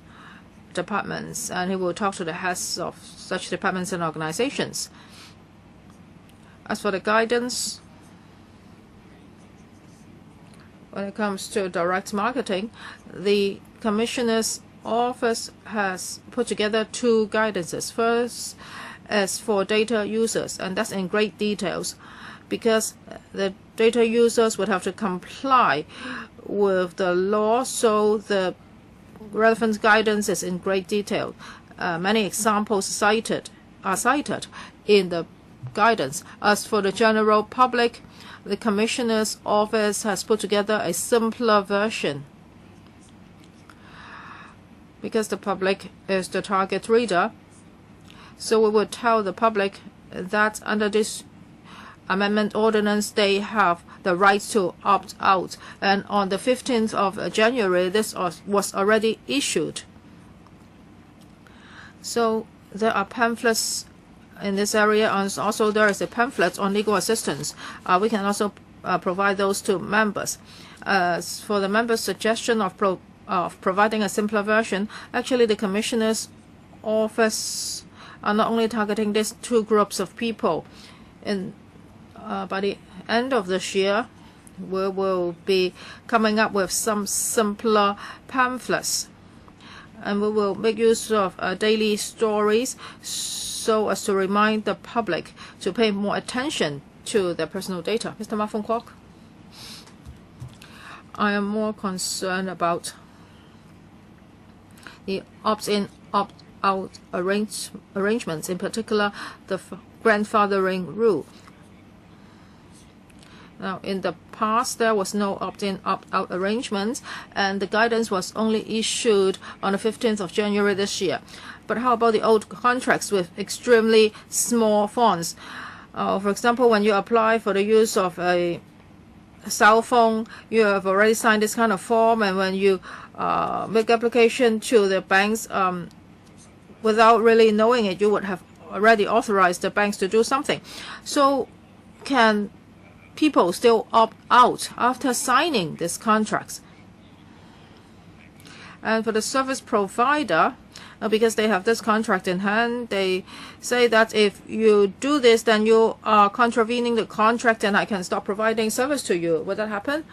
departments, and he will talk to the heads of such departments and organizations. As for the guidance, when it comes to direct marketing, the Commissioner's office has put together two guidances. First, as for data users, and that's in great details, because the data users would have to comply with the law, so the relevant guidance is in great detail. Many examples are cited in the guidance. As for the general public, the Commissioner's office has put together a simpler version, because the public is the target reader. So we would tell the public that under this amendment ordinance, they have the right to opt out. And on the 15th of January, this was already issued. So there are pamphlets in this area, and also there is a pamphlet on legal assistance. We can also provide those to members. As for the members' suggestion of providing a simpler version, actually the Commissioner's office are not only targeting these two groups of people. By the end of this year, we will be coming up with some simpler pamphlets, and we will make use of daily stories so as to remind the public to pay more attention to their personal data. Mr. Ma Fung-kwok, I am more concerned about the opt-in, opt-out arrangements, in particular the grandfathering rule. Now, in the past, there was no opt-in, opt-out arrangements, and the guidance was only issued on the 15th of January this year. But how about the old contracts with extremely small fonts? For example, when you apply for the use of a cell phone, you have already signed this kind of form, and when you make application to the banks without really knowing it, you would have already authorized the banks to do something. So can people still opt out after signing these contracts? And for the service provider, because they have this contract in hand, they say that if you do this, then you are contravening the contract and I can stop providing service to you. Would that happen?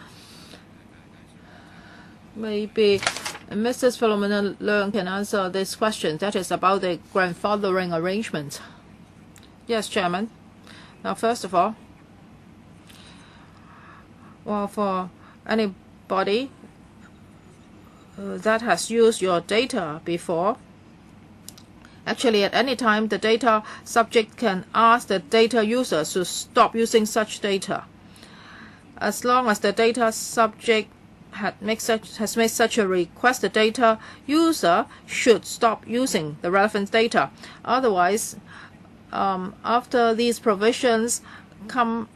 Maybe Mrs. Philomena Leung can answer this question. That is about the grandfathering arrangement. Yes, Chairman. Now, first of all, well, for anybody that has used your data before, actually at any time the data subject can ask the data user to stop using such data. As long as the data subject has made such a request, the data user should stop using the relevant data. Otherwise, after these provisions come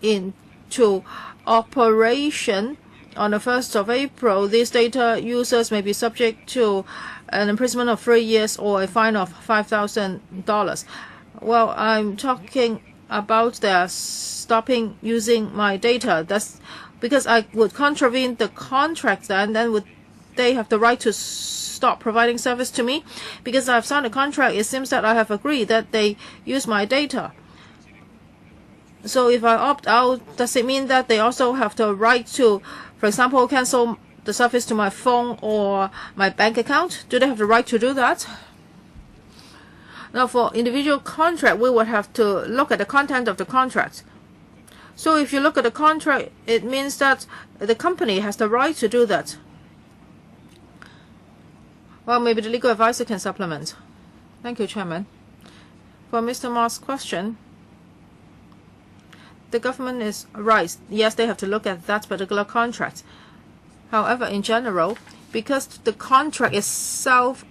into operation on the 1st of April, these data users may be subject to an imprisonment of 3 years or a fine of $5,000. Well, I'm talking about their stopping using my data. That's because I would contravene the contract, then would they have the right to stop providing service to me? Because I've signed a contract, it seems that I have agreed that they use my data. So if I opt out, does it mean that they also have the right to, for example, cancel the service to my phone or my bank account? Do they have the right to do that? Now, for individual contract, we would have to look at the content of the contract. So if you look at the contract, it means that the company has the right to do that. Well, maybe the legal advisor can supplement. Thank you, Chairman. For Mr. Ma's question, the government is right. Yes, they have to look at that particular contract. However, in general, because the contract itself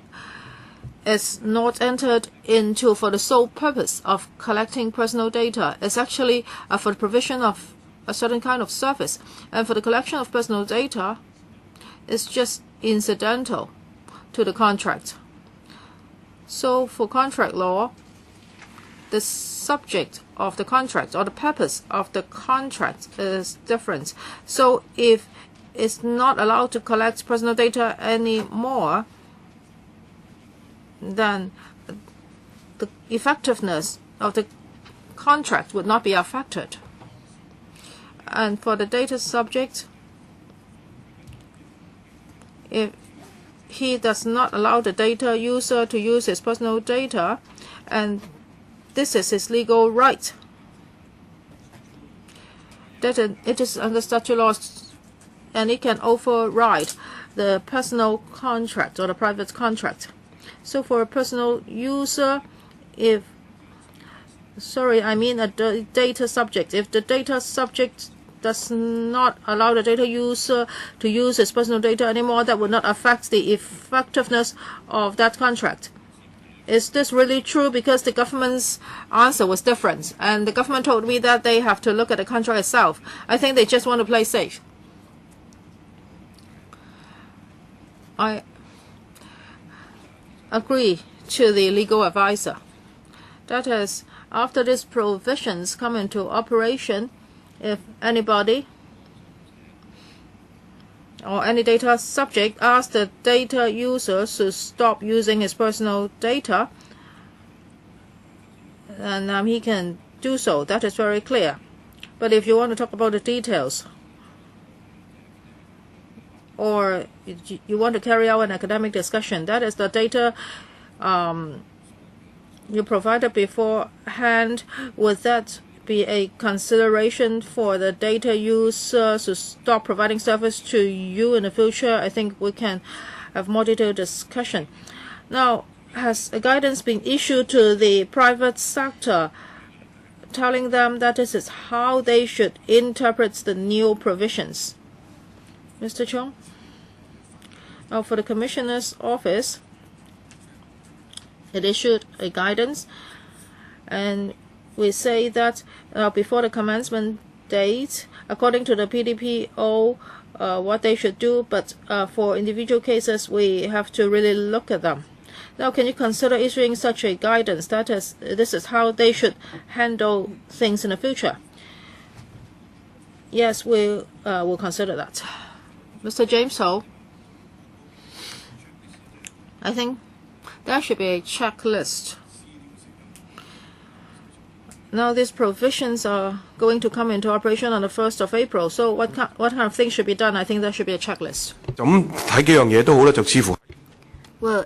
is not entered into for the sole purpose of collecting personal data, it's actually for the provision of a certain kind of service. And for the collection of personal data, it's just incidental to the contract. So for contract law, the subject of the contract or the purpose of the contract is different. So if it's not allowed to collect personal data anymore, then the effectiveness of the contract would not be affected. And for the data subject, if he does not allow the data user to use his personal data, and this is his legal right, that it is under statute laws, and it can override the personal contract or the private contract. So for a personal user, a data subject, if the data subject does not allow the data user to use his personal data anymore, that would not affect the effectiveness of that contract. Is this really true? Because the government's answer was different, and the government told me that they have to look at the contract itself. I think they just want to play safe. I agree to the legal advisor. That is, after these provisions come into operation, if anybody or any data subject asks the data user to stop using his personal data, and he can do so. That is very clear. But if you want to talk about the details, or you want to carry out an academic discussion, that is the data you provided beforehand, would that be a consideration for the data user to stop providing service to you in the future? I think we can have more detailed discussion. Now, has a guidance been issued to the private sector telling them that this is how they should interpret the new provisions? Mr. Chung? Now, for the Commissioner's Office, it issued a guidance, and we say that before the commencement date according to the PDPO what they should do, but for individual cases we have to really look at them. Now, can you consider issuing such a guidance that this is how they should handle things in the future? Yes, we will consider that. Mr. James Ho, I think there should be a checklist. Now, these provisions are going to come into operation on the 1st of April. So what kind of things should be done? I think there should be a checklist. Well,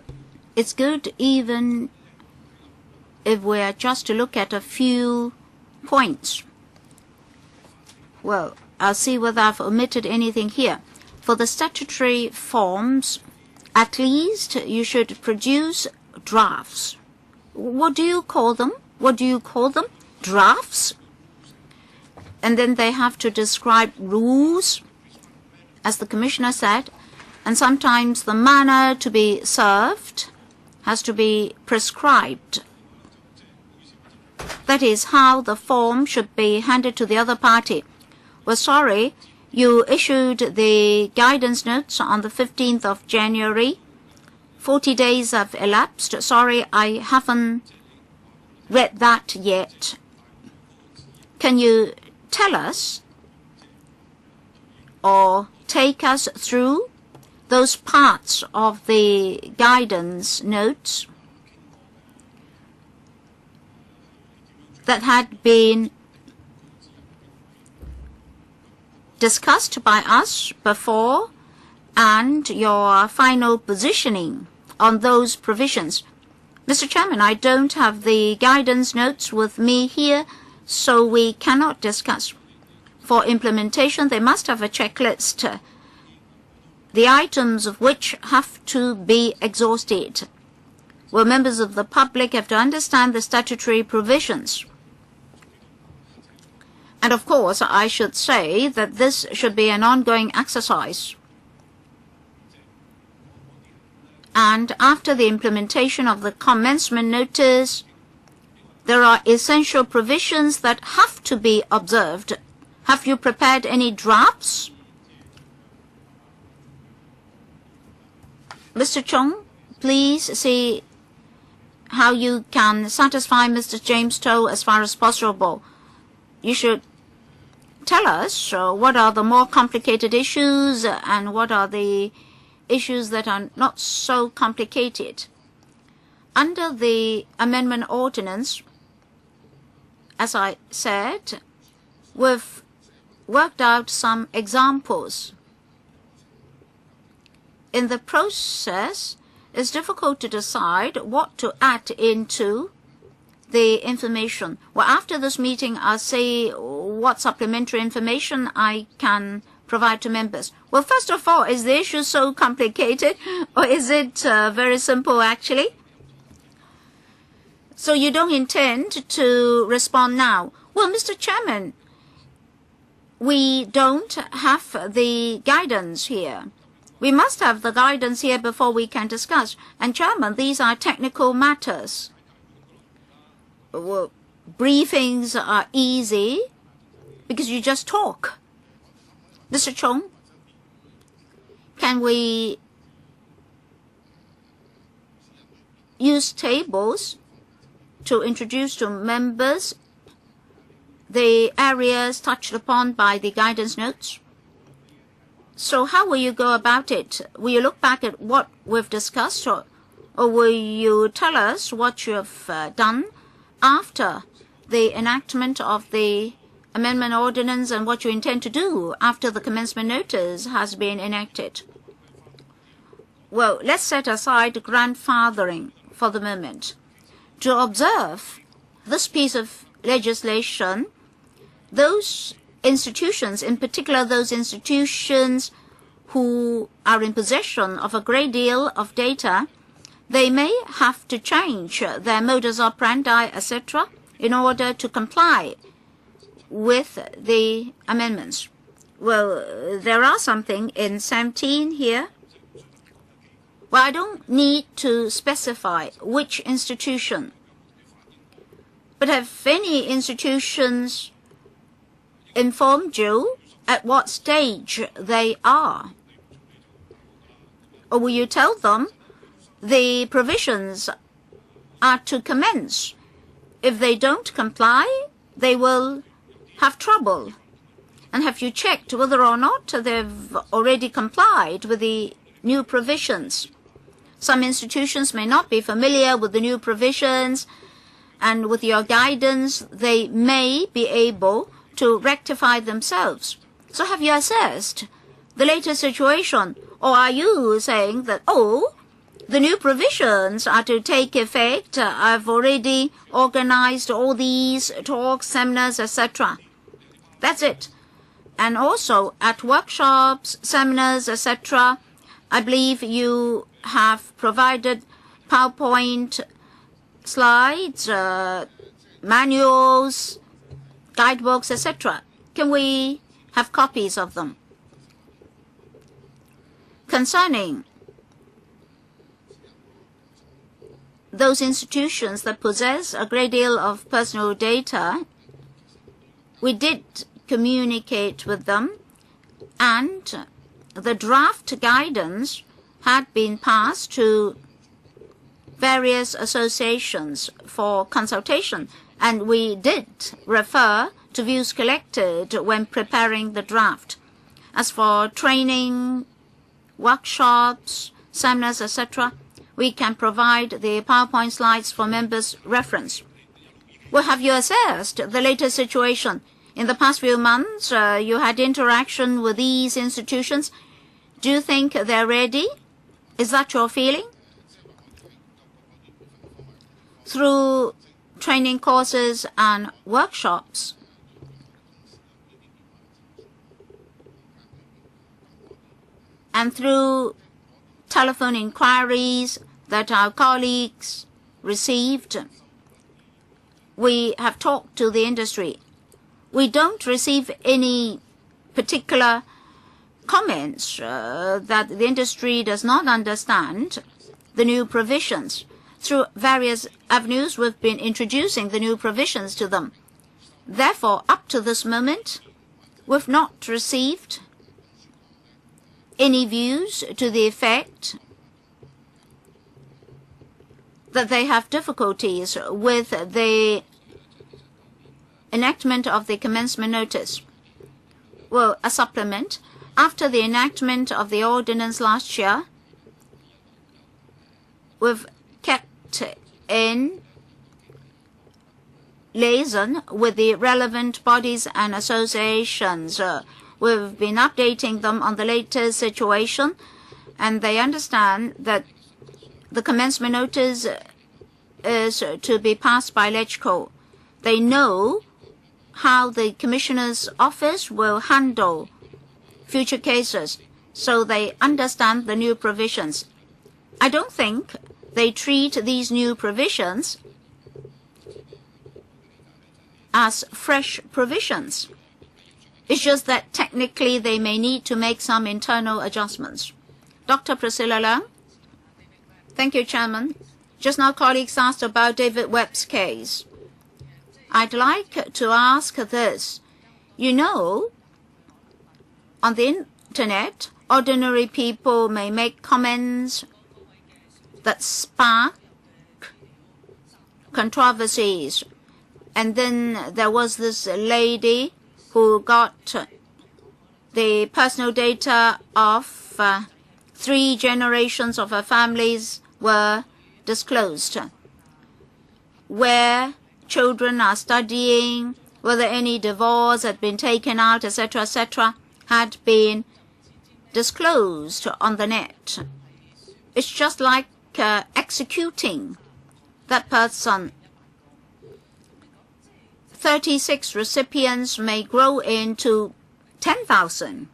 it's good even if we are just to look at a few points. Well, I'll see whether I've omitted anything here. For the statutory forms, at least you should produce drafts. What do you call them? What do you call them? Drafts? And then they have to describe rules, as the Commissioner said, and sometimes the manner to be served has to be prescribed. That is how the form should be handed to the other party. Well, sorry, you issued the guidance notes on the 15th of January. 40 days have elapsed. Sorry, I haven't read that yet. Can you tell us or take us through those parts of the guidance notes that had been discussed by us before and your final positioning on those provisions? Mr. Chairman, I don't have the guidance notes with me here, so we cannot discuss. For implementation, they must have a checklist, the items of which have to be exhausted. Well, members of the public have to understand the statutory provisions. And of course, I should say that this should be an ongoing exercise. And after the implementation of the commencement notice, there are essential provisions that have to be observed. Have you prepared any drafts? Mr. Chung, please see how you can satisfy Mr. James Toh as far as possible. You should tell us what are the more complicated issues and what are the issues that are not so complicated. Under the amendment ordinance, as I said, we've worked out some examples. In the process, it's difficult to decide what to add into the information. Well, after this meeting, I'll say what supplementary information I can provide to members. Well, first of all, is the issue so complicated, or is it very simple, actually? So you don't intend to respond now? Well, Mr. Chairman, we don't have the guidance here. We must have the guidance here before we can discuss. And Chairman, these are technical matters. Well, briefings are easy because you just talk. Mr. Chung, can we use tables to introduce to members the areas touched upon by the guidance notes? So how will you go about it? Will you look back at what we've discussed, or will you tell us what you have done after the enactment of the amendment ordinance and what you intend to do after the commencement notice has been enacted? Well, let's set aside grandfathering for the moment. To observe this piece of legislation, those institutions, in particular those institutions who are in possession of a great deal of data, they may have to change their modus operandi, etc., in order to comply with the amendments. Well, there are something in 17 here. Well, I don't need to specify which institution, but have any institutions informed you at what stage they are? Or will you tell them the provisions are to commence? If they don't comply, they will have trouble. And have you checked whether or not they've already complied with the new provisions? Some institutions may not be familiar with the new provisions, and with your guidance, they may be able to rectify themselves. So have you assessed the latest situation? Or are you saying that, oh, the new provisions are to take effect, I've already organized all these talks, seminars, etc. That's it. And also at workshops, seminars, etc., I believe you have provided PowerPoint slides, manuals, guidebooks, etc. Can we have copies of them? Concerning those institutions that possess a great deal of personal data, we did communicate with them, and the draft guidance had been passed to various associations for consultation, and we did refer to views collected when preparing the draft. As for training, workshops, seminars, etc., we can provide the PowerPoint slides for members' reference. Well, have you assessed the latest situation? In the past few months, you had interaction with these institutions. Do you think they're ready? Is that your feeling? Through training courses and workshops, and through telephone inquiries that our colleagues received, we have talked to the industry. We don't receive any particular comments that the industry does not understand the new provisions. Through various avenues, we've been introducing the new provisions to them. Therefore, up to this moment, we've not received any views to the effect that they have difficulties with the enactment of the commencement notice. Well, a supplement. After the enactment of the ordinance last year, we've kept in liaison with the relevant bodies and associations. We've been updating them on the latest situation, and they understand that the commencement notice is to be passed by LegCo. They know how the Commissioner's office will handle future cases, so they understand the new provisions. I don't think they treat these new provisions as fresh provisions. It's just that technically they may need to make some internal adjustments. Dr. Priscilla Leung. Thank you, Chairman. Just now colleagues asked about David Webb's case. I'd like to ask this. You know, on the internet, ordinary people may make comments that spark controversies. And then there was this lady who got the personal data of 3 generations of her families were disclosed, where children are studying, whether any divorce had been taken out, etc., etc., had been disclosed on the net. It's just like executing that person. 36 recipients may grow into 10,000.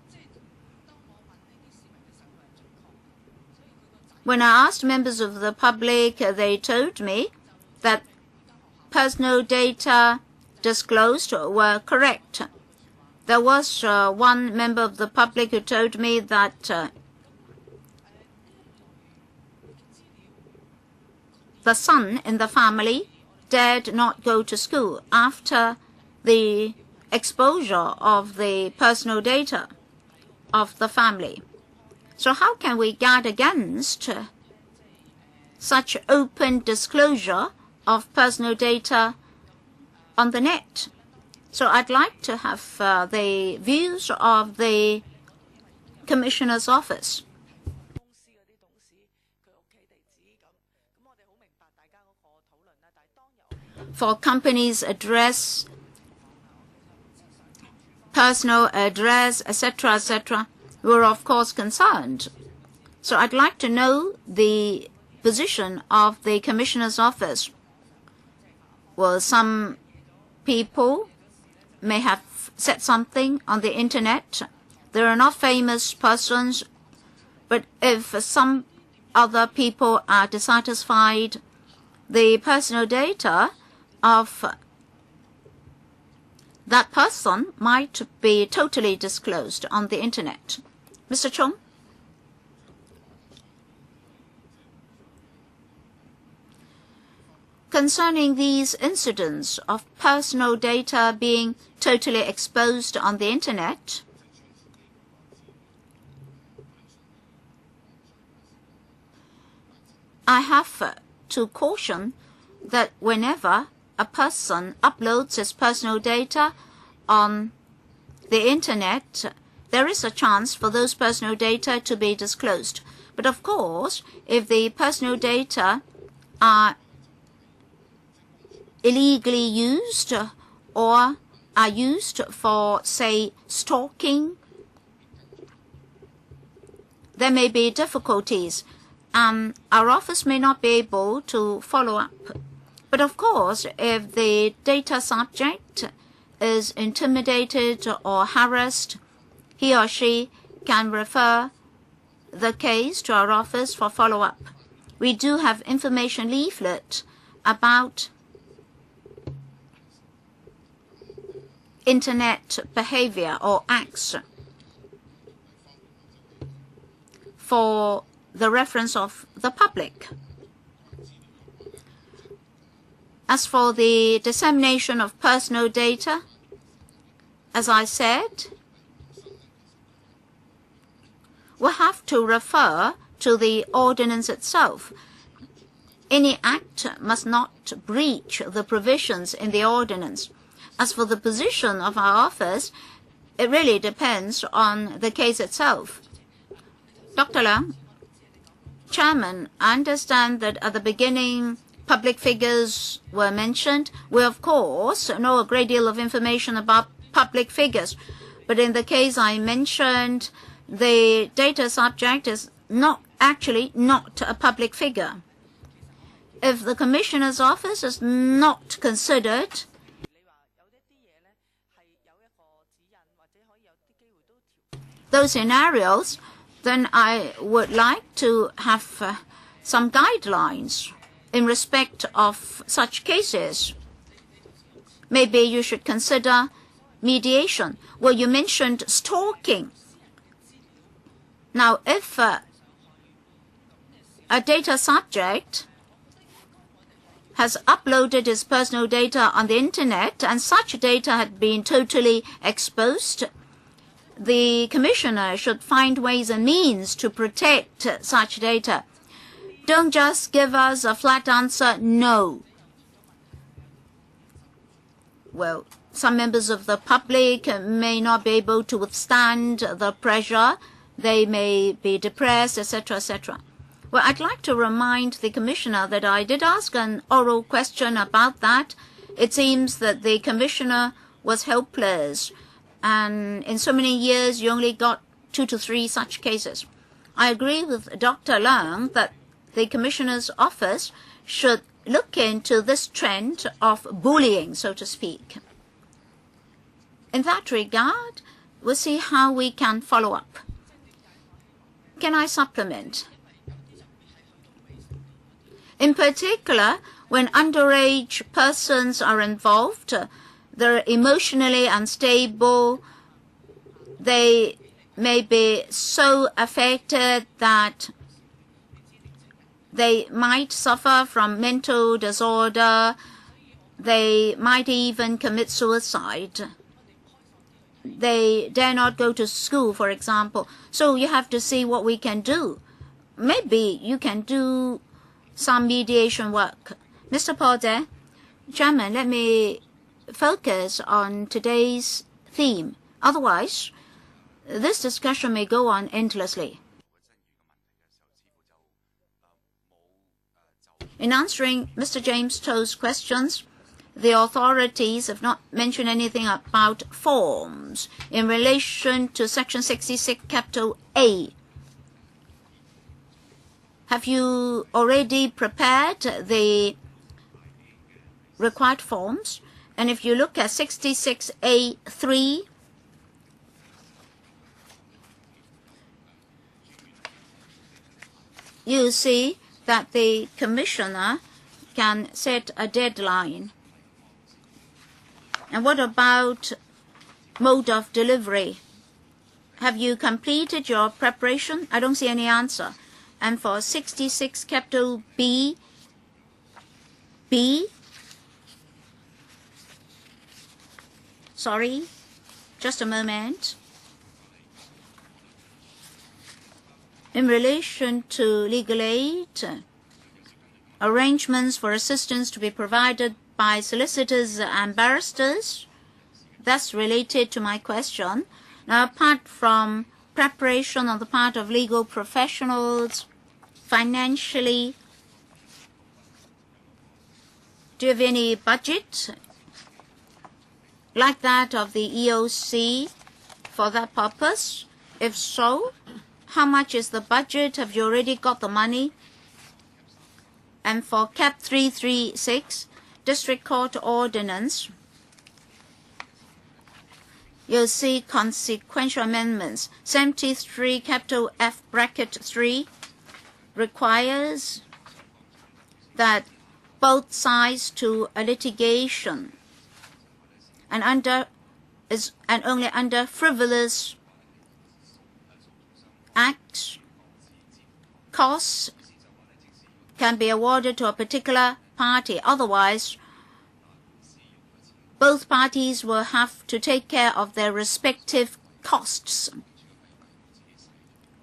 When I asked members of the public, they told me that personal data disclosed were correct. There was one member of the public who told me that the son in the family dared not go to school after the exposure of the personal data of the family. So how can we guard against such open disclosure of personal data on the net? So I'd like to have the views of the Commissioner's office. For company's address, personal address, etc., etc., we're of course concerned. So I'd like to know the position of the Commissioner's office. Well, some people may have said something on the internet. They are not famous persons, but if some other people are dissatisfied, the personal data of that person might be totally disclosed on the internet. Mr. Chung? Concerning these incidents of personal data being totally exposed on the internet, I have to caution that whenever a person uploads his personal data on the internet, there is a chance for those personal data to be disclosed. But of course, if the personal data are illegally used or are used for, say, stalking, there may be difficulties, and our office may not be able to follow up. But of course, if the data subject is intimidated or harassed, he or she can refer the case to our office for follow-up. We do have information leaflet about internet behavior or acts for the reference of the public. As for the dissemination of personal data, as I said, we have to refer to the ordinance itself. Any act must not breach the provisions in the ordinance. As for the position of our office, it really depends on the case itself. Dr. Leung, Chairman, I understand that at the beginning public figures were mentioned. We, of course, know a great deal of information about public figures. But in the case I mentioned, the data subject is not a public figure. If the Commissioner's office is not considered those scenarios, then I would like to have some guidelines in respect of such cases. Maybe you should consider mediation. Well, you mentioned stalking. Now, if a data subject has uploaded his personal data on the internet and such data had been totally exposed, the Commissioner should find ways and means to protect such data. Don't just give us a flat answer, no. Well, some members of the public may not be able to withstand the pressure. They may be depressed, etc., etc. Well, I'd like to remind the Commissioner that I did ask an oral question about that. It seems that the Commissioner was helpless, and in so many years you only got 2 to 3 such cases. I agree with Dr. Leung that the Commissioner's office should look into this trend of bullying, so to speak. In that regard, we'll see how we can follow up. Can I supplement? In particular, when underage persons are involved, they're emotionally unstable, they may be so affected that they might suffer from mental disorder, they might even commit suicide. they dare not go to school, for example. So you have to see what we can do. Maybe you can do some mediation work. Mr. Porter, Chairman, let me focus on today's theme. Otherwise, this discussion may go on endlessly. In answering Mr. James To's questions, the authorities have not mentioned anything about forms in relation to Section 66, capital A. Have you already prepared the required forms? And if you look at 66A3, you see that the commissioner can set a deadline. And what about mode of delivery? Have you completed your preparation? I don't see any answer. And for 66 capital B, sorry, just a moment. In relation to legal aid, arrangements for assistance to be provided by solicitors and barristers, that's related to my question. Now, apart from preparation on the part of legal professionals, financially, do you have any budget like that of the EOC for that purpose? If so, how much is the budget? Have you already got the money? And for Cap 336, District Court Ordinance, you'll see consequential amendments. 73 capital F bracket 3 requires that both sides to a litigation and only under frivolous acts, costs can be awarded to a particular party. Otherwise, both parties will have to take care of their respective costs.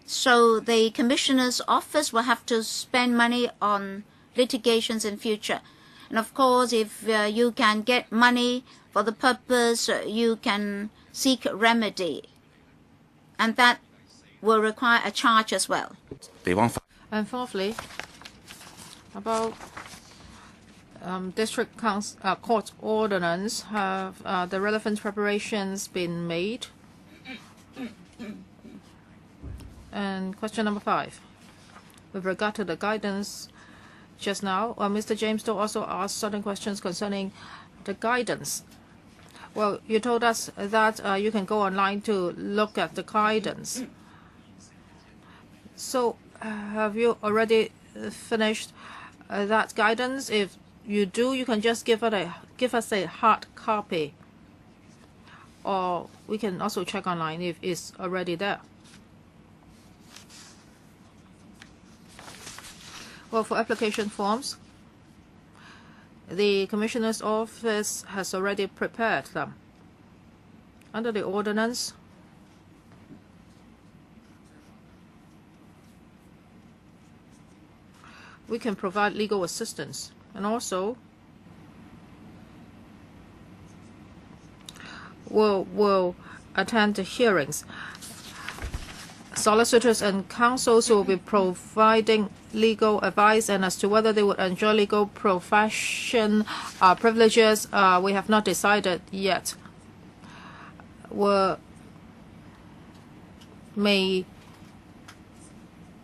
So the Commissioner's office will have to spend money on litigations in future. And of course, if you can get money for the purpose, you can seek remedy. And that will require a charge as well. And fourthly, about District Court Ordinance, have the relevant preparations been made? And question number 5, with regard to the guidance just now, Mr. James Doe also asked certain questions concerning the guidance. Well, you told us that you can go online to look at the guidance. So have you already finished that guidance? If you do, you can just give us a hard copy, or we can also check online if it's already there. Well, for application forms, the Commissioner's office has already prepared them. Under the ordinance, we can provide legal assistance, and also will attend the hearings. Solicitors and counsels will be providing legal advice, and as to whether they would enjoy legal profession privileges, we have not decided yet. We may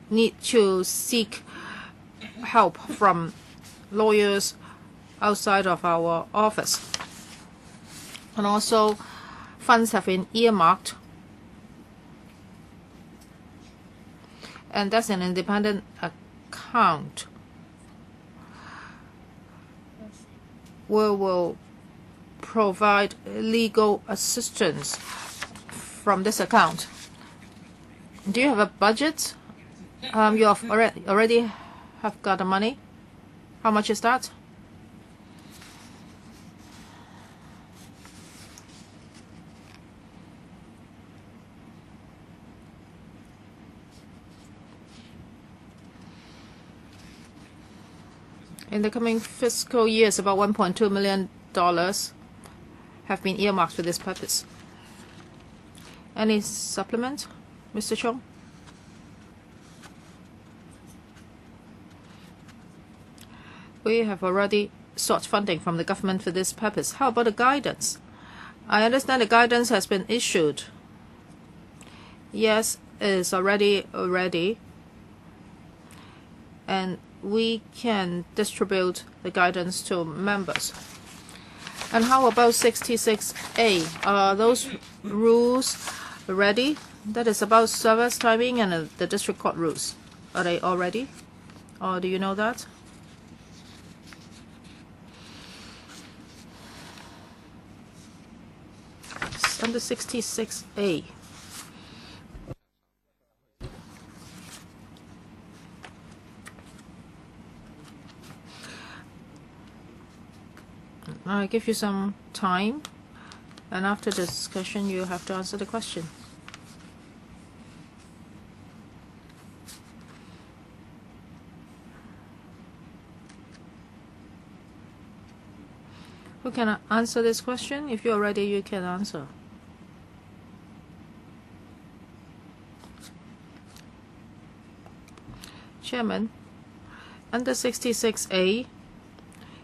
need to seek help from lawyers outside of our office. And also, funds have been earmarked, and that's an independent account. We will provide legal assistance from this account. Do you have a budget? You have already have got the money? How much is that? In the coming fiscal years, about $1.2 million have been earmarked for this purpose. Any supplement, Mr. Chong? We have already sought funding from the government for this purpose. How about the guidance? I understand the guidance has been issued. Yes, it's already ready. And we can distribute the guidance to members. And how about 66A? Are those rules ready? That is about service timing and the district court rules. Are they all ready? Or do you know that? It's under 66A. I give you some time, and after the discussion, you have to answer the question. Who can answer this question? If you're ready, you can answer. Chairman, under 66A,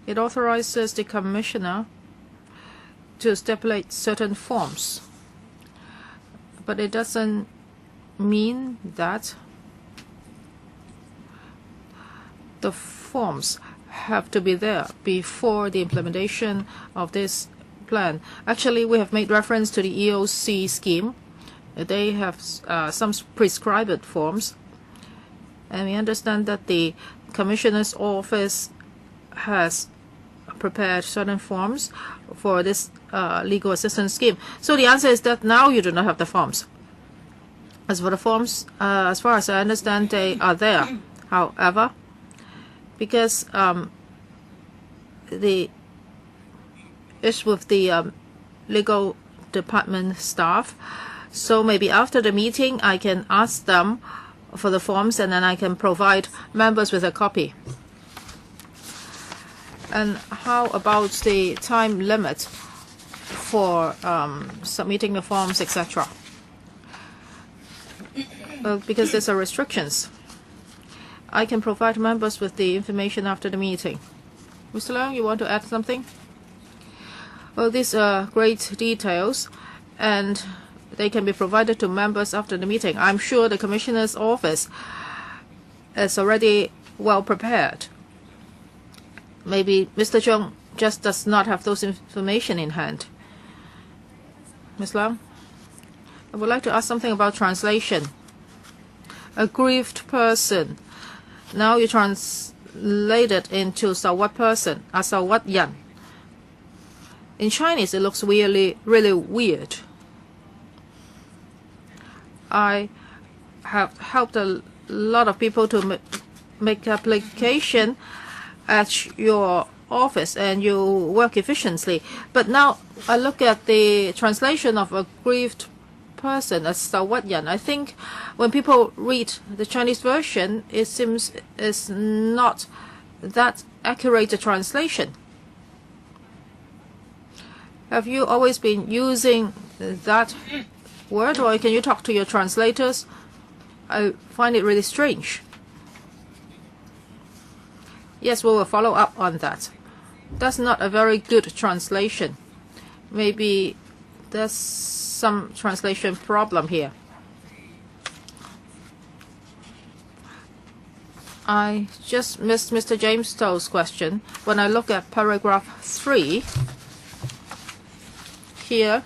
it authorizes the Commissioner to stipulate certain forms, but it doesn't mean that the forms have to be there before the implementation of this plan. Actually, we have made reference to the EOC scheme. They have some prescribed forms, and we understand that the Commissioner's office has prepared certain forms for this legal assistance scheme. So the answer is that now you do not have the forms. As for the forms, as far as I understand, they are there. However, because it's with the legal department staff, so maybe after the meeting I can ask them for the forms and then I can provide members with a copy. And how about the time limit for submitting the forms, etc.? Because there's a restrictions. I can provide members with the information after the meeting. Mr. Leung, you want to add something? Well, these are great details, and they can be provided to members after the meeting. I'm sure the Commissioner's office is already well prepared. Maybe Mr. Chung just does not have those information in hand. Ms. Leung, I would like to ask something about translation. Aggrieved person. Now you translate it into 受屈 person, 受屈人. In Chinese, it looks really weird. I have helped a lot of people to make application at your office, and you work efficiently. But now I look at the translation of aggrieved person as 受屈人. I think when people read the Chinese version, it seems it's not that accurate a translation. Have you always been using that word, or can you talk to your translators? I find it really strange. Yes, we will follow up on that. That's not a very good translation. Maybe there's some translation problem here. I just missed Mr. James Toe's question. When I look at paragraph 3, here,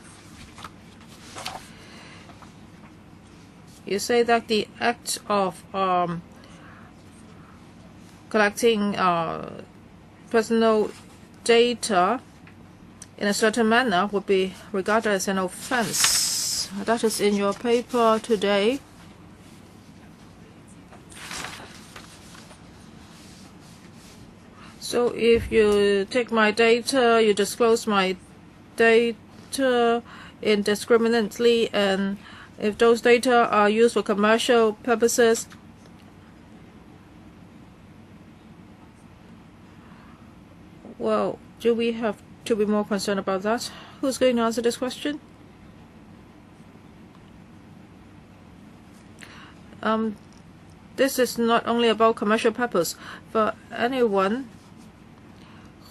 you say that the act of collecting personal data in a certain manner would be regarded as an offense. That is in your paper today. So if you take my data, you disclose my data indiscriminately, and if those data are used for commercial purposes, Well, do we have to be more concerned about that? Who's going to answer this question? This is not only about commercial purpose. For anyone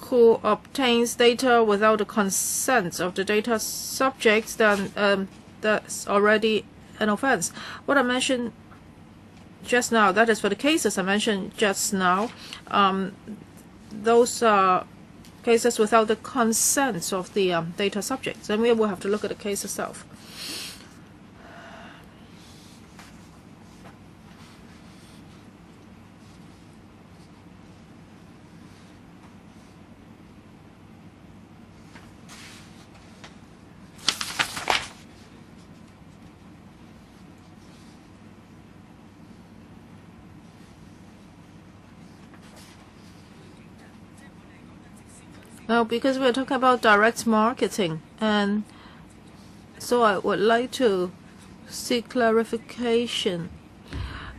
who obtains data without the consent of the data subject, then that's already an offense. What I mentioned just now, that is for the cases I mentioned just now, those are cases without the consent of the data subjects. And we will have to look at the case itself. Now, because we're talking about direct marketing, and so I would like to seek clarification.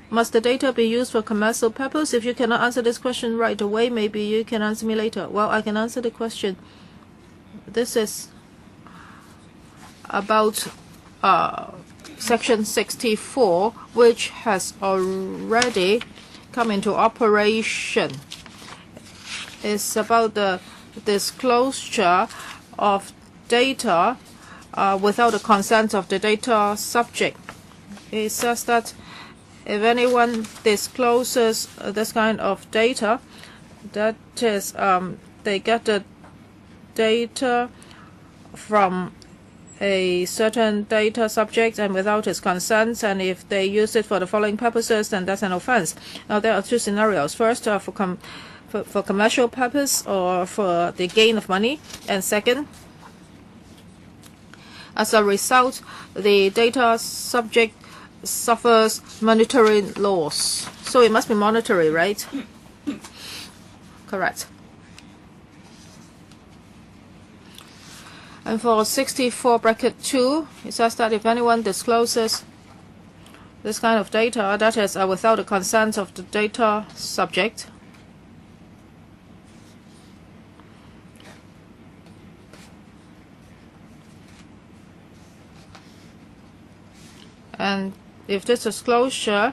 Must the data be used for commercial purpose? If you cannot answer this question right away, maybe you can answer me later. Well, I can answer the question. This is about Section 64, which has already come into operation. It's about the disclosure of data without the consent of the data subject. It says that if anyone discloses this kind of data, that is, they get the data from a certain data subject and without his consent, and if they use it for the following purposes, then that's an offense. Now, there are two scenarios. First, for commercial purpose or for the gain of money, and second, as a result, the data subject suffers monetary loss. So it must be monetary, right? Correct. And for 64(2), it says that if anyone discloses this kind of data, that is without the consent of the data subject, and if this disclosure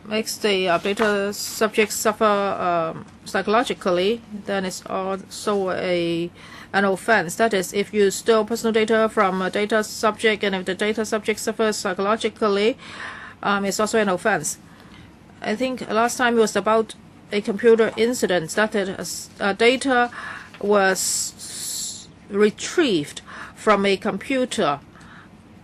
makes the data subject suffer psychologically, then it's also an offense. That is, if you steal personal data from a data subject and if the data subject suffers psychologically, it's also an offense. I think last time it was about a computer incident, that is, data was retrieved from a computer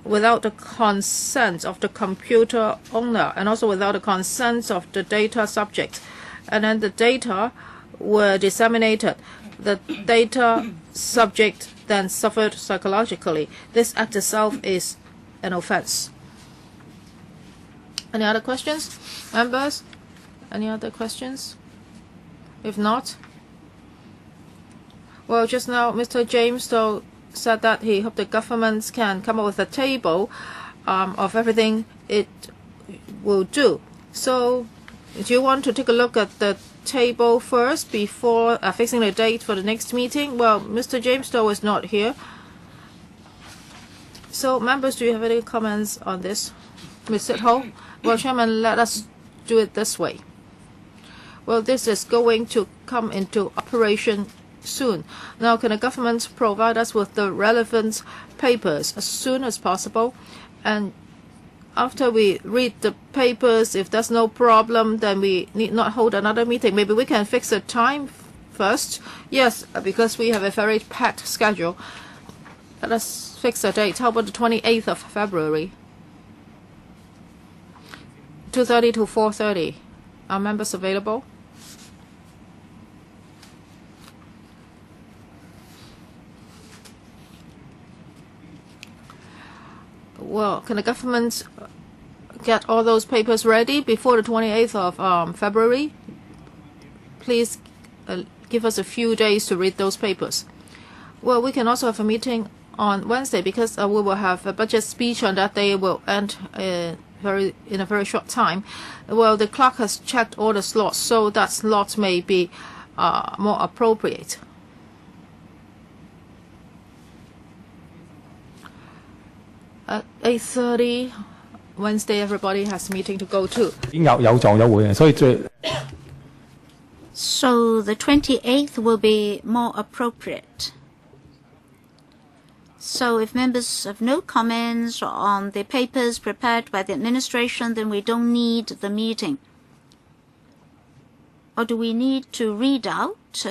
without the consent of the computer owner and also without the consent of the data subject. And then the data were disseminated. The data subject then suffered psychologically. This act itself is an offense. Any other questions? Members? Any other questions? If not, well, just now Mr. James said that he hoped the government can come up with a table of everything it will do. So do you want to take a look at the table first before fixing the date for the next meeting? Well, Mr. James Stowe is not here. So members, do you have any comments on this? Ms. Sitho? Well, Chairman, let us do it this way. Well, this is going to come into operation soon. Now, can the government provide us with the relevant papers as soon as possible? And after we read the papers, if there's no problem, then we need not hold another meeting. Maybe we can fix the time first. Yes, because we have a very packed schedule. Let us fix a date. How about the 28th of February? 2:30 to 4:30. Are members available? Well, can the government get all those papers ready before the 28th of February? Please give us a few days to read those papers. Well, we can also have a meeting on Wednesday because we will have a budget speech on that day. It will end in a very short time. Well, the clerk has checked all the slots, so that slot may be more appropriate. At 8:30 Wednesday, everybody has a meeting to go to. So the 28th will be more appropriate. So if members have no comments on the papers prepared by the administration, then we don't need the meeting. Or do we need to read out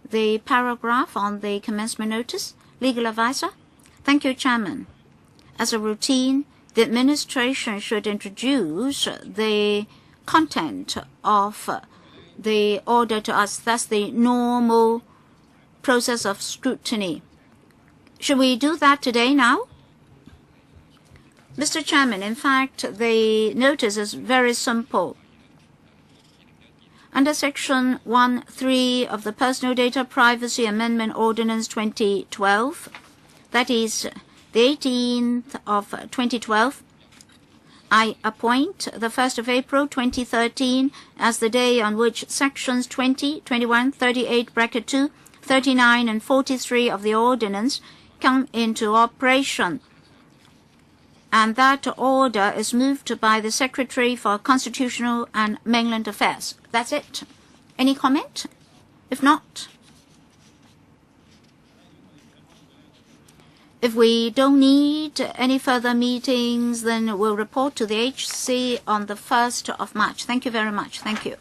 the paragraph on the commencement notice? Legal advisor? Thank you, Chairman. As a routine, the administration should introduce the content of the order to us. That's the normal process of scrutiny. Should we do that today now? Mr. Chairman, in fact, the notice is very simple. Under Section 1(3) of the Personal Data Privacy Amendment Ordinance 2012, that is the 18th of 2012, I appoint the 1st of April 2013 as the day on which Sections 20, 21, 38, bracket 2, 39 and 43 of the Ordinance come into operation. And that order is moved by the Secretary for Constitutional and Mainland Affairs. That's it. Any comment? If not, if we don't need any further meetings, then we'll report to the HC on the 1st of March. Thank you very much. Thank you.